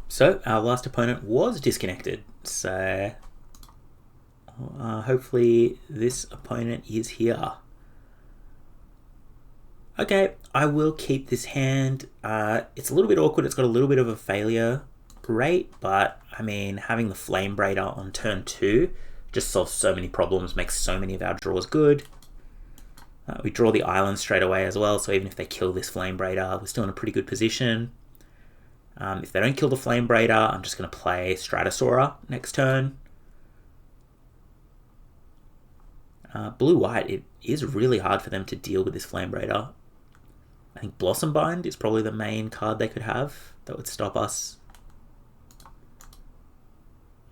So our last opponent was disconnected. So hopefully this opponent is here. Okay, I will keep this hand. It's a little bit awkward. It's got a little bit of a failure rate, but I mean, having the Flame Braider on turn 2 just solves so many problems, makes so many of our draws good. We draw the island straight away as well, so even if they kill this Flame Braider, we're still in a pretty good position. If they don't kill the Flame Braider, I'm just going to play Stratosaura next turn. Blue-white, it is really hard for them to deal with this Flame Braider. I think Blossom Bind is probably the main card they could have that would stop us.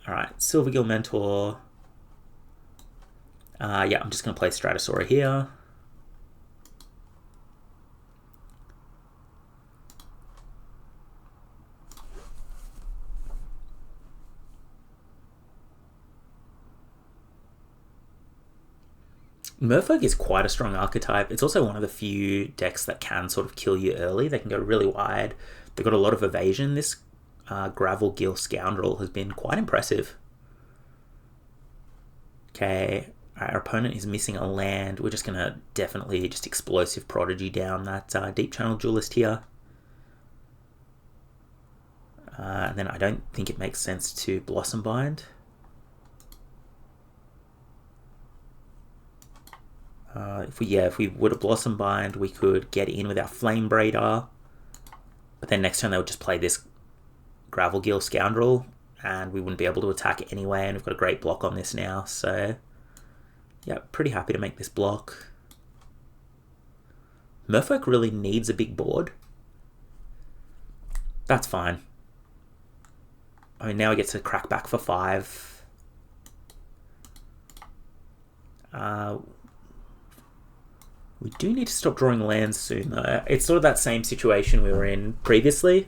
Alright, Silvergill Mentor. Yeah, I'm just going to play Stratosaura here. Merfolk is quite a strong archetype. It's also one of the few decks that can sort of kill you early. They can go really wide. They've got a lot of evasion. This Gravelgill Scoundrel has been quite impressive. Okay, our opponent is missing a land. We're just going to definitely just Explosive Prodigy down that Deep Channel Duelist here. And then I don't think it makes sense to Blossom Bind. If we were to Blossom Bind, we could get in with our Flame Braider. But then next turn they would just play this Gravelgill Scoundrel, and we wouldn't be able to attack anyway, and we've got a great block on this now. So, yeah, pretty happy to make this block. Merfolk really needs a big board. That's fine. I mean, now he gets to crack back for 5. We do need to stop drawing lands soon, though. It's sort of that same situation we were in previously,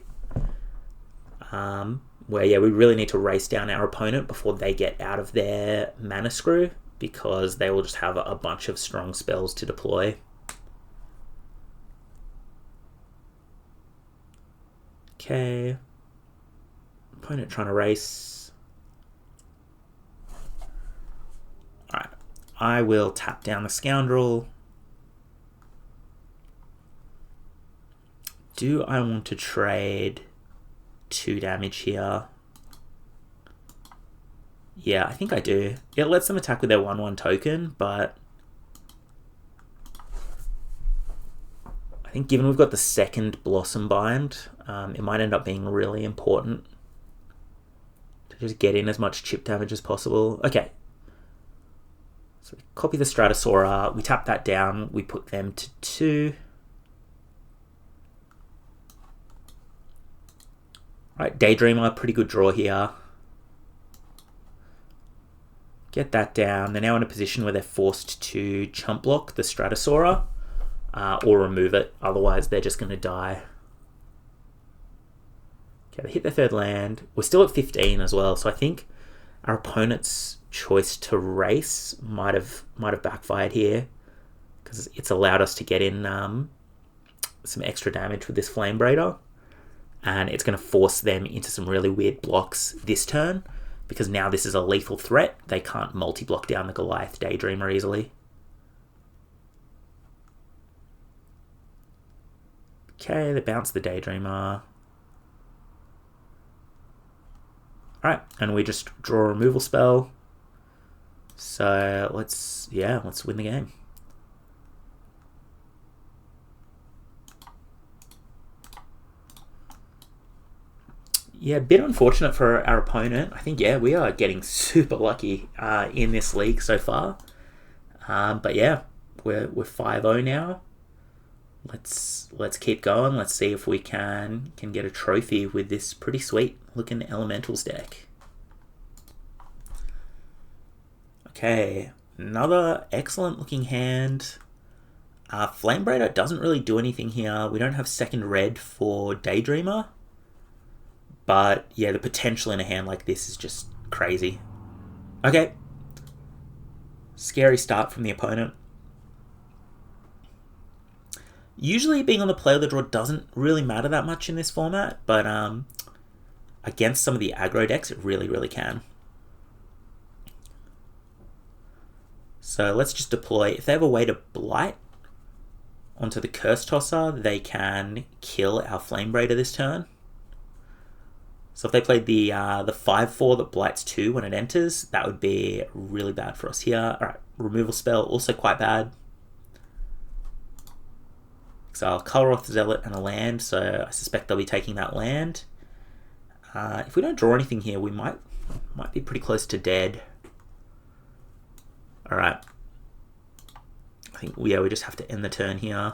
where, yeah, we really need to race down our opponent before they get out of their mana screw, because they will just have a bunch of strong spells to deploy. Okay. Opponent trying to race. Alright. I will tap down the Scoundrel. Do I want to trade 2 damage here? Yeah, I think I do. It lets them attack with their 1/1 token, but I think given we've got the second Blossom Bind, it might end up being really important to just get in as much chip damage as possible. Okay. So we copy the Stratosaura, we tap that down, we put them to 2. Right, Daydreamer, pretty good draw here. Get that down. They're now in a position where they're forced to chump block the Stratosaura or remove it. Otherwise, they're just going to die. Okay, they hit their 3rd land. We're still at 15 as well, so I think our opponent's choice to race might have backfired here, because it's allowed us to get in some extra damage with this Flame Braider. And it's going to force them into some really weird blocks this turn, because now this is a lethal threat. They can't multi-block down the Goliath Daydreamer easily. Okay, they bounce the Daydreamer. Alright, and we just draw a removal spell. So let's win the game. Yeah, a bit unfortunate for our opponent. I think, yeah, we are getting super lucky in this league so far. But yeah, we're 5-0 now. Let's keep going. Let's see if we can get a trophy with this pretty sweet looking Elementals deck. Okay, another excellent looking hand. Flame Braider doesn't really do anything here. We don't have second red for Daydreamer. But yeah, the potential in a hand like this is just crazy. Okay. Scary start from the opponent. Usually being on the play of the draw doesn't really matter that much in this format, but against some of the aggro decks, it really, really can. So let's just deploy. If they have a way to blight onto the Curse Tosser, they can kill our Flame Braider this turn. So if they played the 5/4 that blights 2 when it enters, that would be really bad for us here. Alright, removal spell, also quite bad. So I'll Coloroth Zealot and a land, so I suspect they'll be taking that land. If we don't draw anything here, we might be pretty close to dead. Alright. I think, yeah, we just have to end the turn here.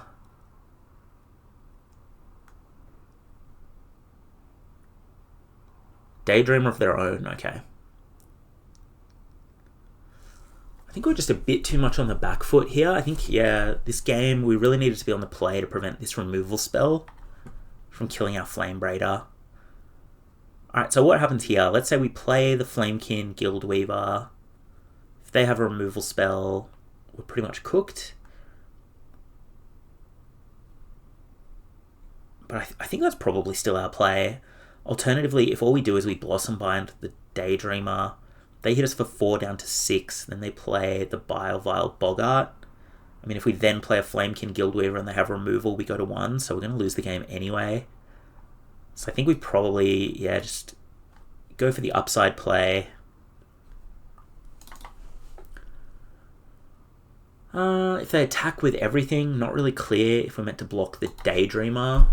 Daydreamer of their own, okay. I think we're just a bit too much on the back foot here. I think, yeah, this game, we really needed to be on the play to prevent this removal spell from killing our Flame Braider. Alright, so what happens here? Let's say we play the Flamekin Guildweaver. If they have a removal spell, we're pretty much cooked. But I think that's probably still our play. Alternatively, if all we do is we Blossom Bind the Daydreamer, they hit us for 4 down to 6, then they play the Bilevile Boggart. I mean, if we then play a Flamekin Guildweaver and they have removal, we go to 1, so we're going to lose the game anyway. So I think we probably, yeah, just go for the upside play. If they attack with everything, not really clear if we're meant to block the Daydreamer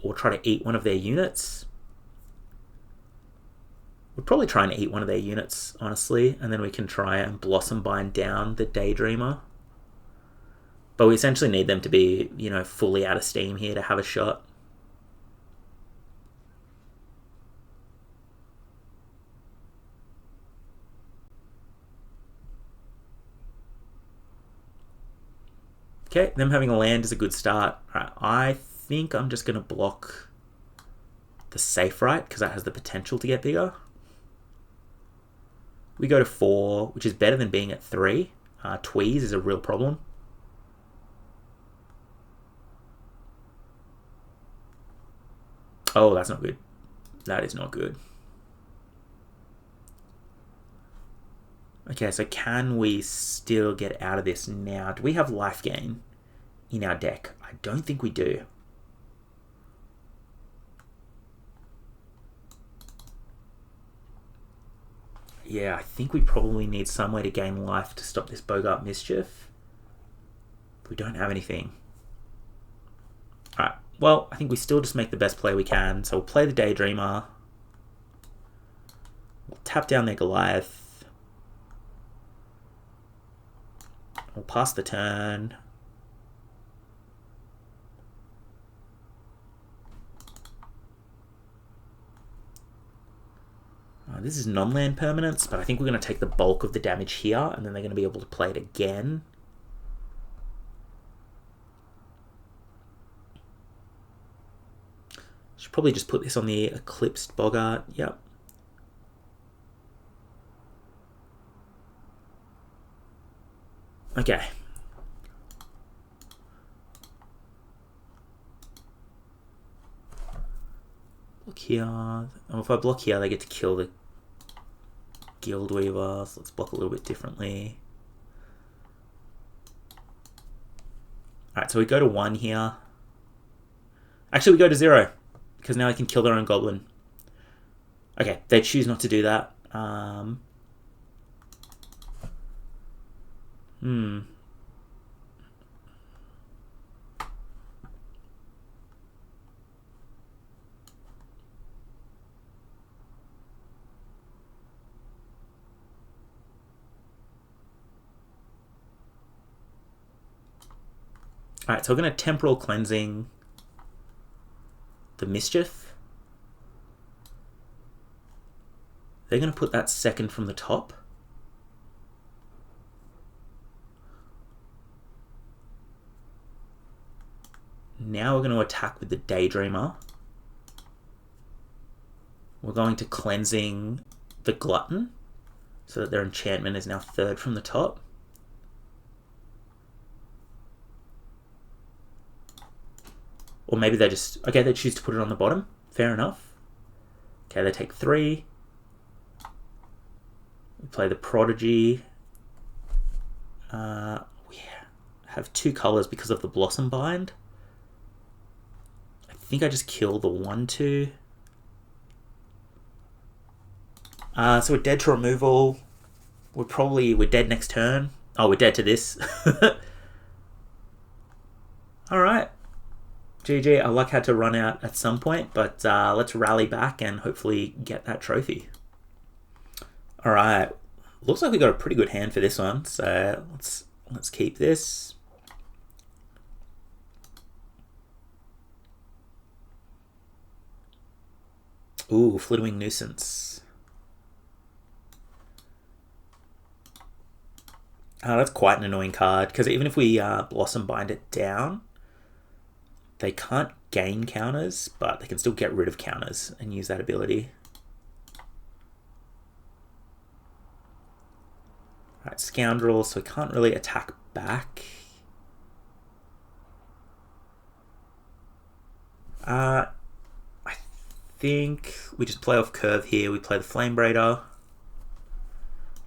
or try to eat one of their units. We'll probably try and eat one of their units, honestly, and then we can try and Blossom Bind down the Daydreamer. But we essentially need them to be, you know, fully out of steam here to have a shot. Okay, them having a land is a good start. All right, I think I'm just going to block the Safe Right, because that has the potential to get bigger. We go to 4, which is better than being at 3. Tweeze is a real problem. Oh, that's not good. That is not good. Okay, so can we still get out of this now? Do we have life gain in our deck? I don't think we do. Yeah, I think we probably need some way to gain life to stop this Boggart Mischief. We don't have anything. Alright, well, I think we still just make the best play we can. So we'll play the Daydreamer. We'll tap down their Goliath. We'll pass the turn. This is non-land permanents, but I think we're going to take the bulk of the damage here, and then they're going to be able to play it again. Should probably just put this on the Eclipsed Boggart. Yep. Okay. Block here. Oh, if I block here, they get to kill the Guildweaver, so let's block a little bit differently. Alright, so we go to 1 here. Actually, we go to 0, because now I can kill their own goblin. Okay, they choose not to do that. Alright, so we're going to Temporal Cleansing the Mischief. They're going to put that second from the top. Now we're going to attack with the Daydreamer. We're going to Cleansing the Glutton, so that their enchantment is now third from the top. Or maybe they just... Okay, they choose to put it on the bottom. Fair enough. Okay, they take 3. We play the Prodigy. We have 2 colors because of the Blossom Bind. I think I just kill the 1/2. So we're dead to removal. We're dead next turn. Oh, we're dead to this. Alright. GG, our luck had to run out at some point, but let's rally back and hopefully get that trophy. Alright. Looks like we got a pretty good hand for this one, so let's keep this. Ooh, Flitwing Nuisance. That's quite an annoying card, because even if we Blossom Bind it down, they can't gain counters, but they can still get rid of counters and use that ability. Alright, Scoundrel, so we can't really attack back. I think we just play off curve here. We play the Flame Braider.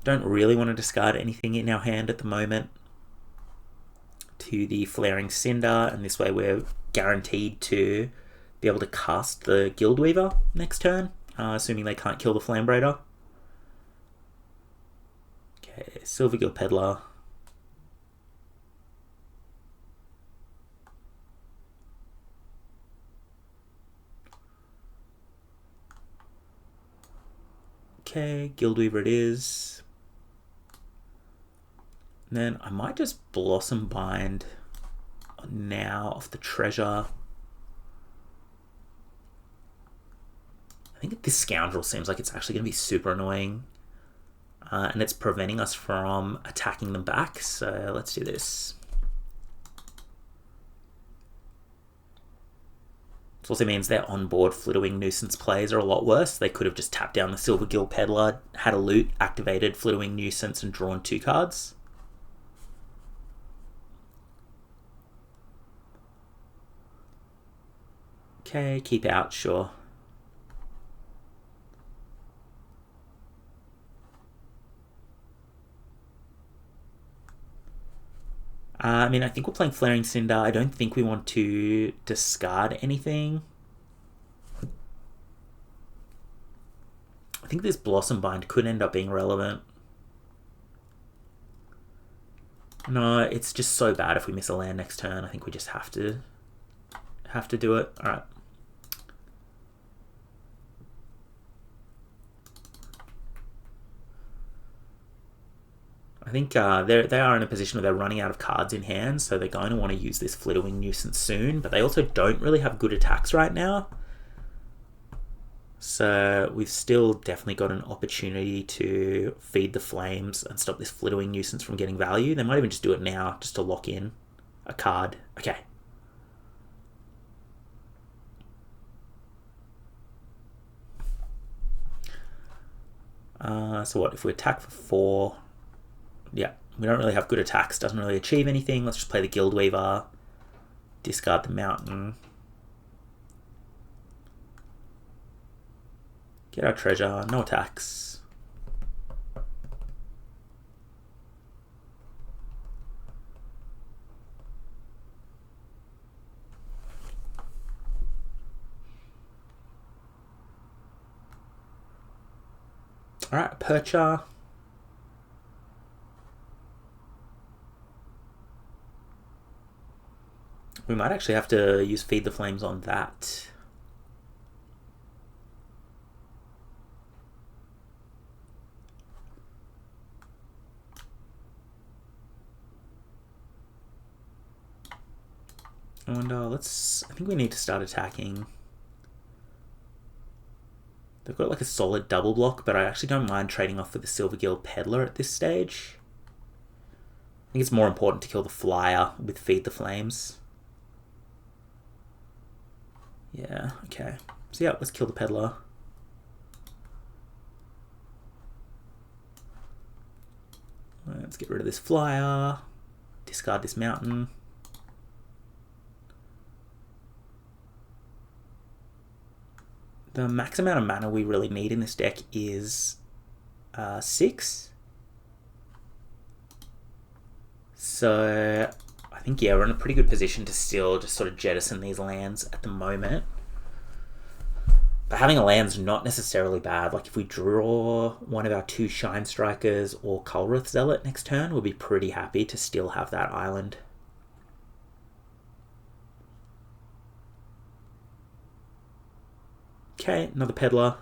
Don't really want to discard anything in our hand at the moment. To the Flaring Cinder, and this way we're guaranteed to be able to cast the Guildweaver next turn, assuming they can't kill the Flame Braider. Okay, Silvergill Peddler. Okay, Guildweaver it is. And then I might just Blossom Bind now off the treasure. I think this Scoundrel seems like it's actually going to be super annoying. And it's preventing us from attacking them back, so let's do this. This also means their onboard Flitwing Nuisance plays are a lot worse. They could have just tapped down the Silvergill Peddler, had a loot, activated Flitwing Nuisance, and drawn 2 cards. Okay, keep out, sure. I mean, I think we're playing Flaring Cinder. I don't think we want to discard anything. I think this Blossom Bind could end up being relevant. No, it's just so bad if we miss a land next turn. I think we just have to do it. All right. I think they are in a position where they're running out of cards in hand, so they're going to want to use this Flitwing Nuisance soon, but they also don't really have good attacks right now. So we've still definitely got an opportunity to feed the flames and stop this Flitwing Nuisance from getting value. They might even just do it now, just to lock in a card. Okay. So what, if we attack for 4... Yeah, we don't really have good attacks. Doesn't really achieve anything. Let's just play the Guildweaver. Discard the Mountain. Get our treasure. No attacks. Alright, Percher. We might actually have to use Feed the Flames on that. And I think we need to start attacking. They've got like a solid double block, but I actually don't mind trading off for the Silvergill Peddler at this stage. I think it's more important to kill the flyer with Feed the Flames. Yeah, okay. So yeah, let's kill the Peddler. Let's get rid of this flyer. Discard this mountain. The max amount of mana we really need in this deck is 6. So I think, yeah, we're in a pretty good position to still just sort of jettison these lands at the moment. But having a land's not necessarily bad. Like if we draw one of our 2 Shine Strikers or Kulrith Zealot next turn, we'll be pretty happy to still have that island. Okay, another Peddler.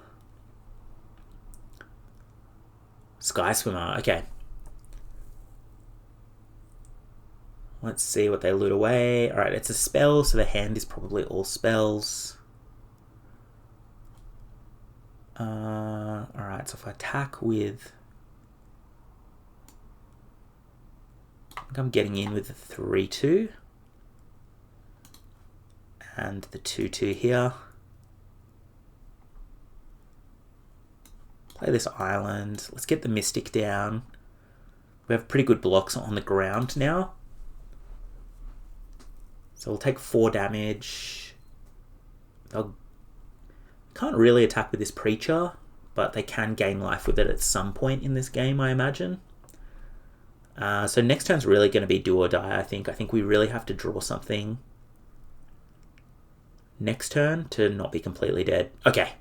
Sky Swimmer, okay. Let's see what they loot away. Alright, it's a spell, so the hand is probably all spells. Alright, so if I attack with... I think I'm getting in with the 3-2. And the 2-2 here. Play this island. Let's get the Mystic down. We have pretty good blocks on the ground now. So we'll take 4 damage. They'll can't really attack with this Preacher, but they can gain life with it at some point in this game, I imagine. So next turn's really going to be do or die, I think. I think we really have to draw something next turn to not be completely dead. Okay.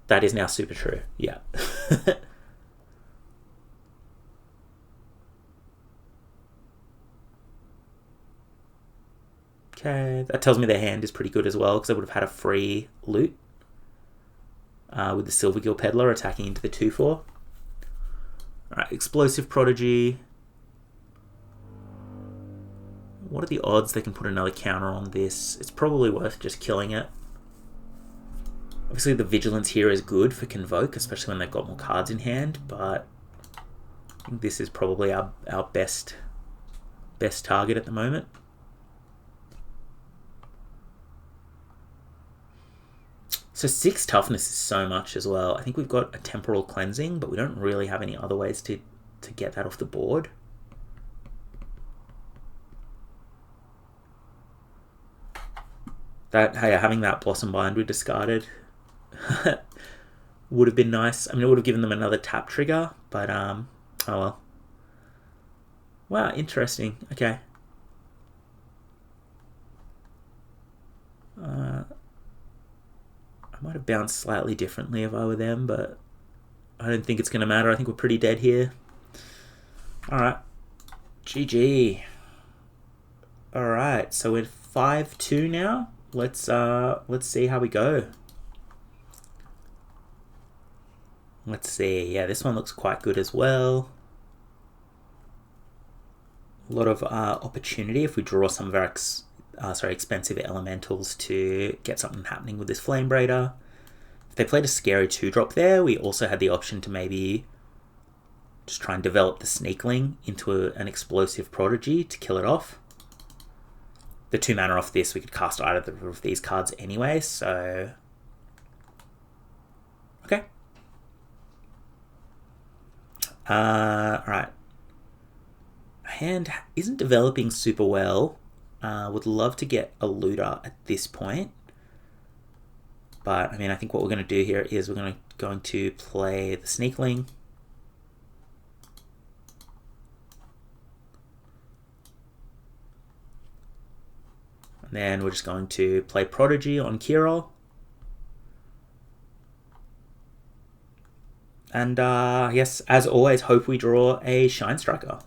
That is now super true. Yeah. Okay, that tells me their hand is pretty good as well, because they would have had a free loot. With the Silvergill Peddler attacking into the 2-4. Alright, Explosive Prodigy. What are the odds they can put another counter on this? It's probably worth just killing it. Obviously the Vigilance here is good for Convoke, especially when they've got more cards in hand, but I think this is probably our best target at the moment. So 6 toughness is so much as well. I think we've got a Temporal Cleansing, but we don't really have any other ways to get that off the board. Having that Blossom Bind we discarded would have been nice. I mean, it would have given them another tap trigger, but oh well. Wow, interesting. Okay. I might have bounced slightly differently if I were them, but I don't think it's going to matter. I think we're pretty dead here. Alright. GG. Alright, so we're 5-2 now. Let's see how we go. Let's see. Yeah, this one looks quite good as well. A lot of opportunity if we draw some of our expensive elementals to get something happening with this Flame Braider. If they played a scary 2-drop there, we also had the option to maybe just try and develop the Sneakling into an Explosive Prodigy to kill it off. The 2 mana off this, we could cast either of these cards anyway, so... Okay. Alright. Hand isn't developing super well. Would love to get a looter at this point. But, I mean, I think what we're going to do here is we're going to play the Sneakling. And then we're just going to play Prodigy on Kiro. And, yes, as always, hope we draw a Shine Striker.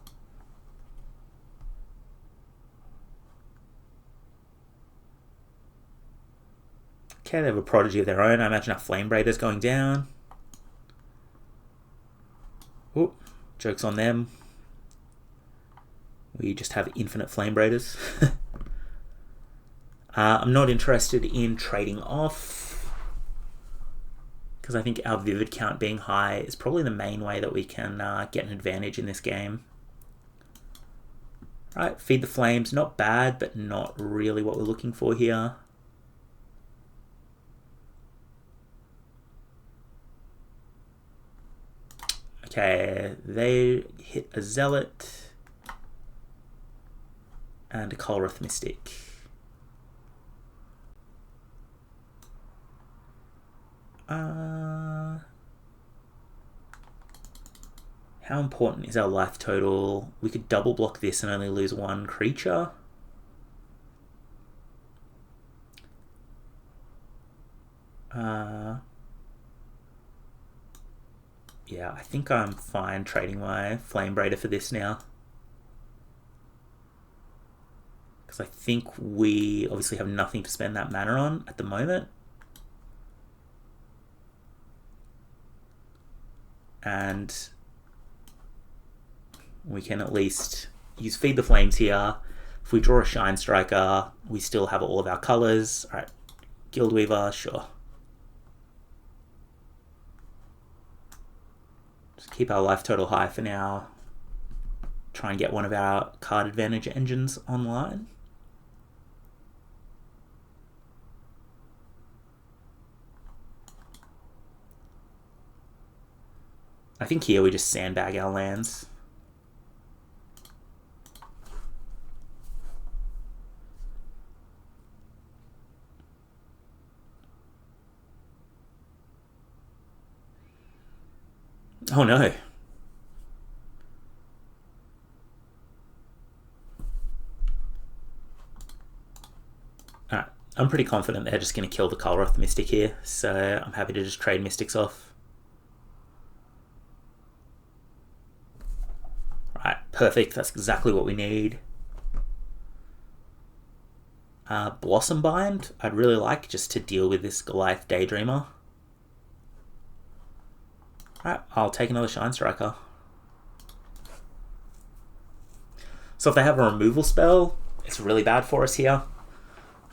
Okay, they have a Prodigy of their own. I imagine our Flame Braider's going down. Oh, joke's on them. We just have infinite Flame Braiders. I'm not interested in trading off, because I think our vivid count being high is probably the main way that we can get an advantage in this game. Right, feed the flames, not bad, but not really what we're looking for here. Okay, they hit a Zealot and a Colrith Mystic. How important is our life total? We could double block this and only lose one creature. Yeah, I think I'm fine trading my Flame Braider for this now. Because I think we obviously have nothing to spend that mana on at the moment. And we can at least use Feed the Flames here. If we draw a Shine Striker, we still have all of our colors. All right, Guildweaver, sure. Just keep our life total high for now. Try and get one of our card advantage engines online. I think here we just sandbag our lands. Oh no. Alright, I'm pretty confident they're just going to kill the Colrith Mystic here, so I'm happy to just trade Mystics off. Right, perfect. That's exactly what we need. Blossom Bind, I'd really like just to deal with this Goliath Daydreamer. Alright, I'll take another Shine Striker. So if they have a removal spell, it's really bad for us here.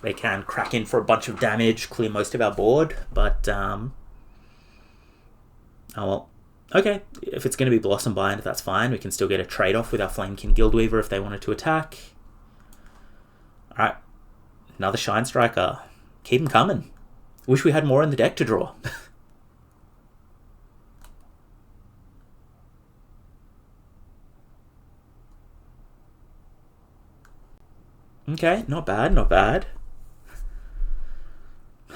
They can crack in for a bunch of damage, clear most of our board, but oh well. Okay, if it's going to be Blossom Bind, that's fine. We can still get a trade-off with our Flamekin Guildweaver if they wanted to attack. Alright, another Shine Striker. Keep them coming. Wish we had more in the deck to draw. Okay, not bad, not bad.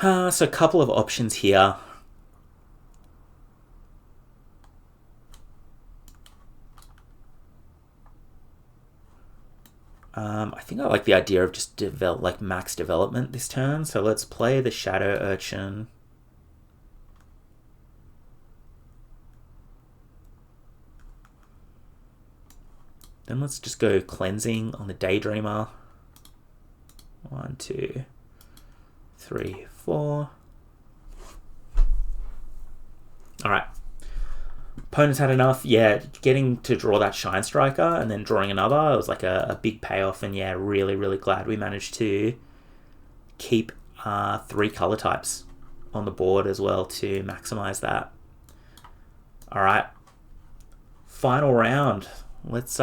So a couple of options here. I think I like the idea of just max development this turn. So let's play the Shadow Urchin. Then let's just go Cleansing on the Daydreamer. 1, 2, 3, 4. Alright. Opponents had enough. Yeah, getting to draw that Shine Striker and then drawing another, it was like a big payoff. And yeah, really, really glad we managed to keep 3 color types on the board as well to maximize that. Alright. Final round. Let's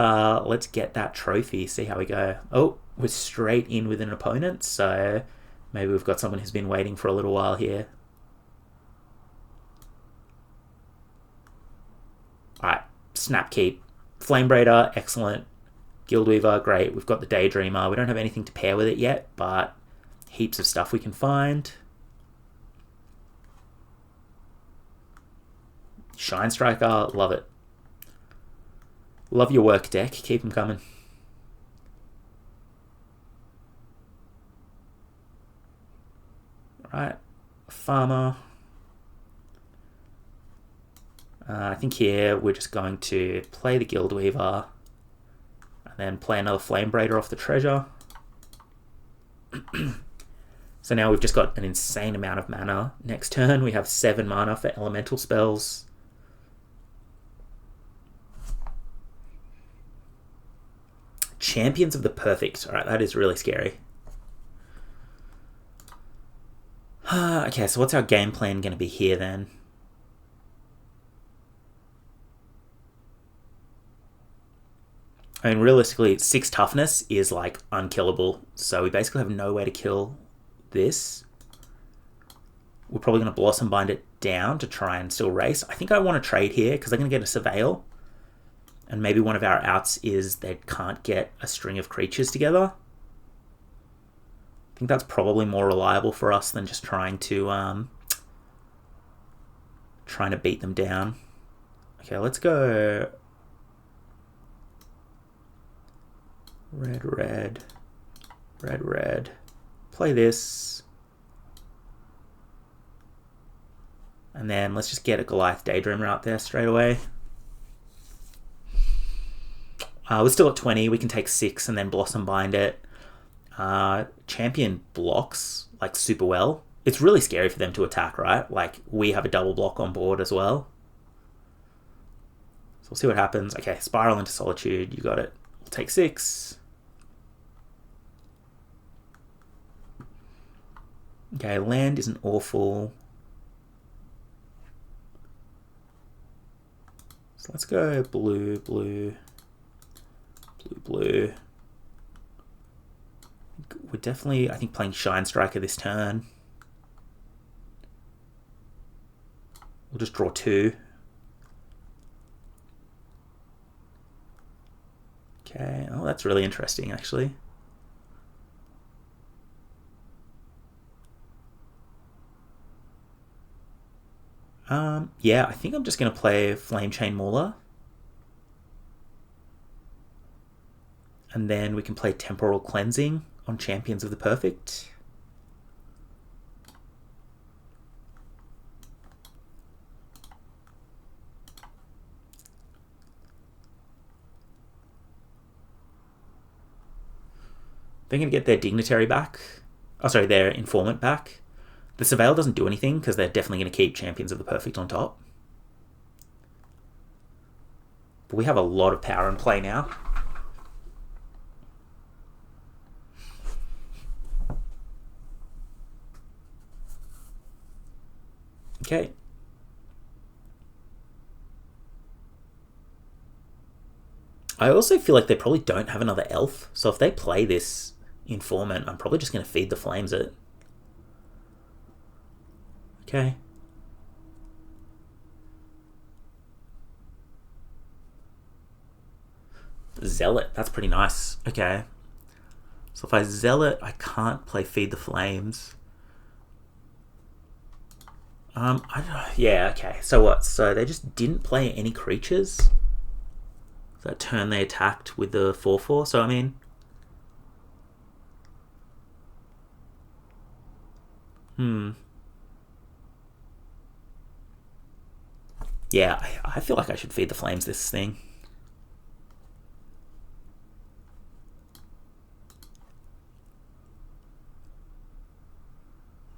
get that trophy, see how we go. Oh, we're straight in with an opponent, so maybe we've got someone who's been waiting for a little while here. Alright, Snapkeep. Flame Braider, excellent. Guildweaver, great. We've got the Daydreamer. We don't have anything to pair with it yet, but heaps of stuff we can find. Shine Striker, love it. Love your work, deck. Keep them coming. Alright, Farmer. I think here we're just going to play the Guildweaver and then play another Flame Braider off the treasure. So now we've just got an insane amount of mana. Next turn we have 7 mana for elemental spells. Champions of the Perfect. Alright, that is really scary. Okay, so what's our game plan going to be here then? I mean, realistically, 6 toughness is like unkillable. So we basically have no way to kill this. We're probably going to Blossom Bind it down to try and still race. I think I want to trade here because they're going to get a Surveil. And maybe one of our outs is they can't get a string of creatures together. I think that's probably more reliable for us than just trying to beat them down. Okay, let's go red, red, red, red. Play this. And then let's just get a Goliath Daydreamer out there straight away. We're still at 20. We can take 6 and then Blossom Bind it. Champion blocks like super well. It's really scary for them to attack, right? Like we have a double block on board as well. So we'll see what happens. Okay, Spiral into Solitude. You got it. We'll take 6. Okay, land isn't awful. So let's go blue, blue, blue, blue. We're definitely, I think, playing Shine Striker this turn. We'll just draw 2. Okay, oh, that's really interesting, actually. Yeah, I think I'm just going to play Flame Chain Mauler. And then we can play Temporal Cleansing on Champions of the Perfect. They're going to get their Dignitary back. Oh, sorry, their Informant back. The Surveil doesn't do anything because they're definitely going to keep Champions of the Perfect on top. But we have a lot of power in play now. Okay. I also feel like they probably don't have another elf. So if they play this Informant, I'm probably just going to feed the flames it. Okay. Zealot, that's pretty nice. Okay. So if I Zealot, I can't play Feed the Flames. Yeah, okay. So what? So they just didn't play any creatures? That turn they attacked with the 4/4. So I mean, yeah, I feel like I should feed the flames this thing.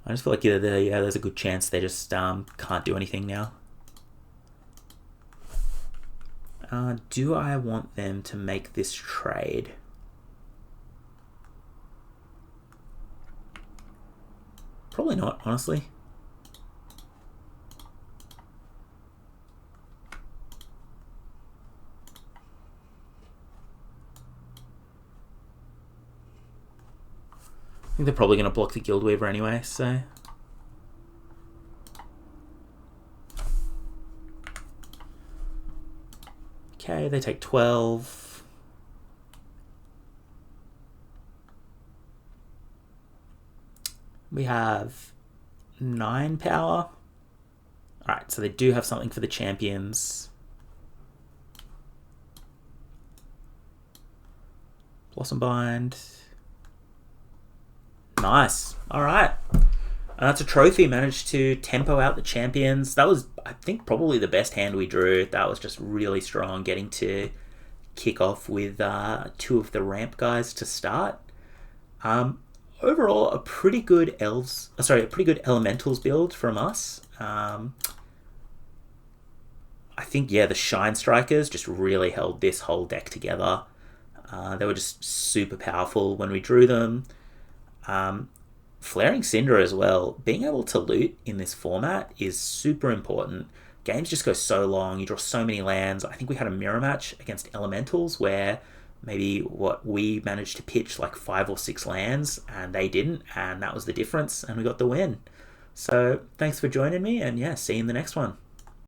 I just feel like there's a good chance they just can't do anything now. Do I want them to make this trade? Probably not, honestly. I think they're probably going to block the Guildweaver anyway, so... Okay, they take 12. We have 9 power. Alright, so they do have something for the champions. Blossom Bind. Nice. Alright. And that's a trophy. Managed to tempo out the champions. That was, I think, probably the best hand we drew. That was just really strong, getting to kick off with 2 of the ramp guys to start. Overall, a pretty good elementals build from us. I think, yeah, the Shine Strikers just really held this whole deck together. They were just super powerful when we drew them. Flaring Cinder as well, being able to loot in this format is super important. Games just go so long, you draw so many lands. I think we had a mirror match against Elementals where maybe what we managed to pitch like 5 or 6 lands and they didn't, and that was the difference, and we got the win. So thanks for joining me, and yeah, see you in the next one.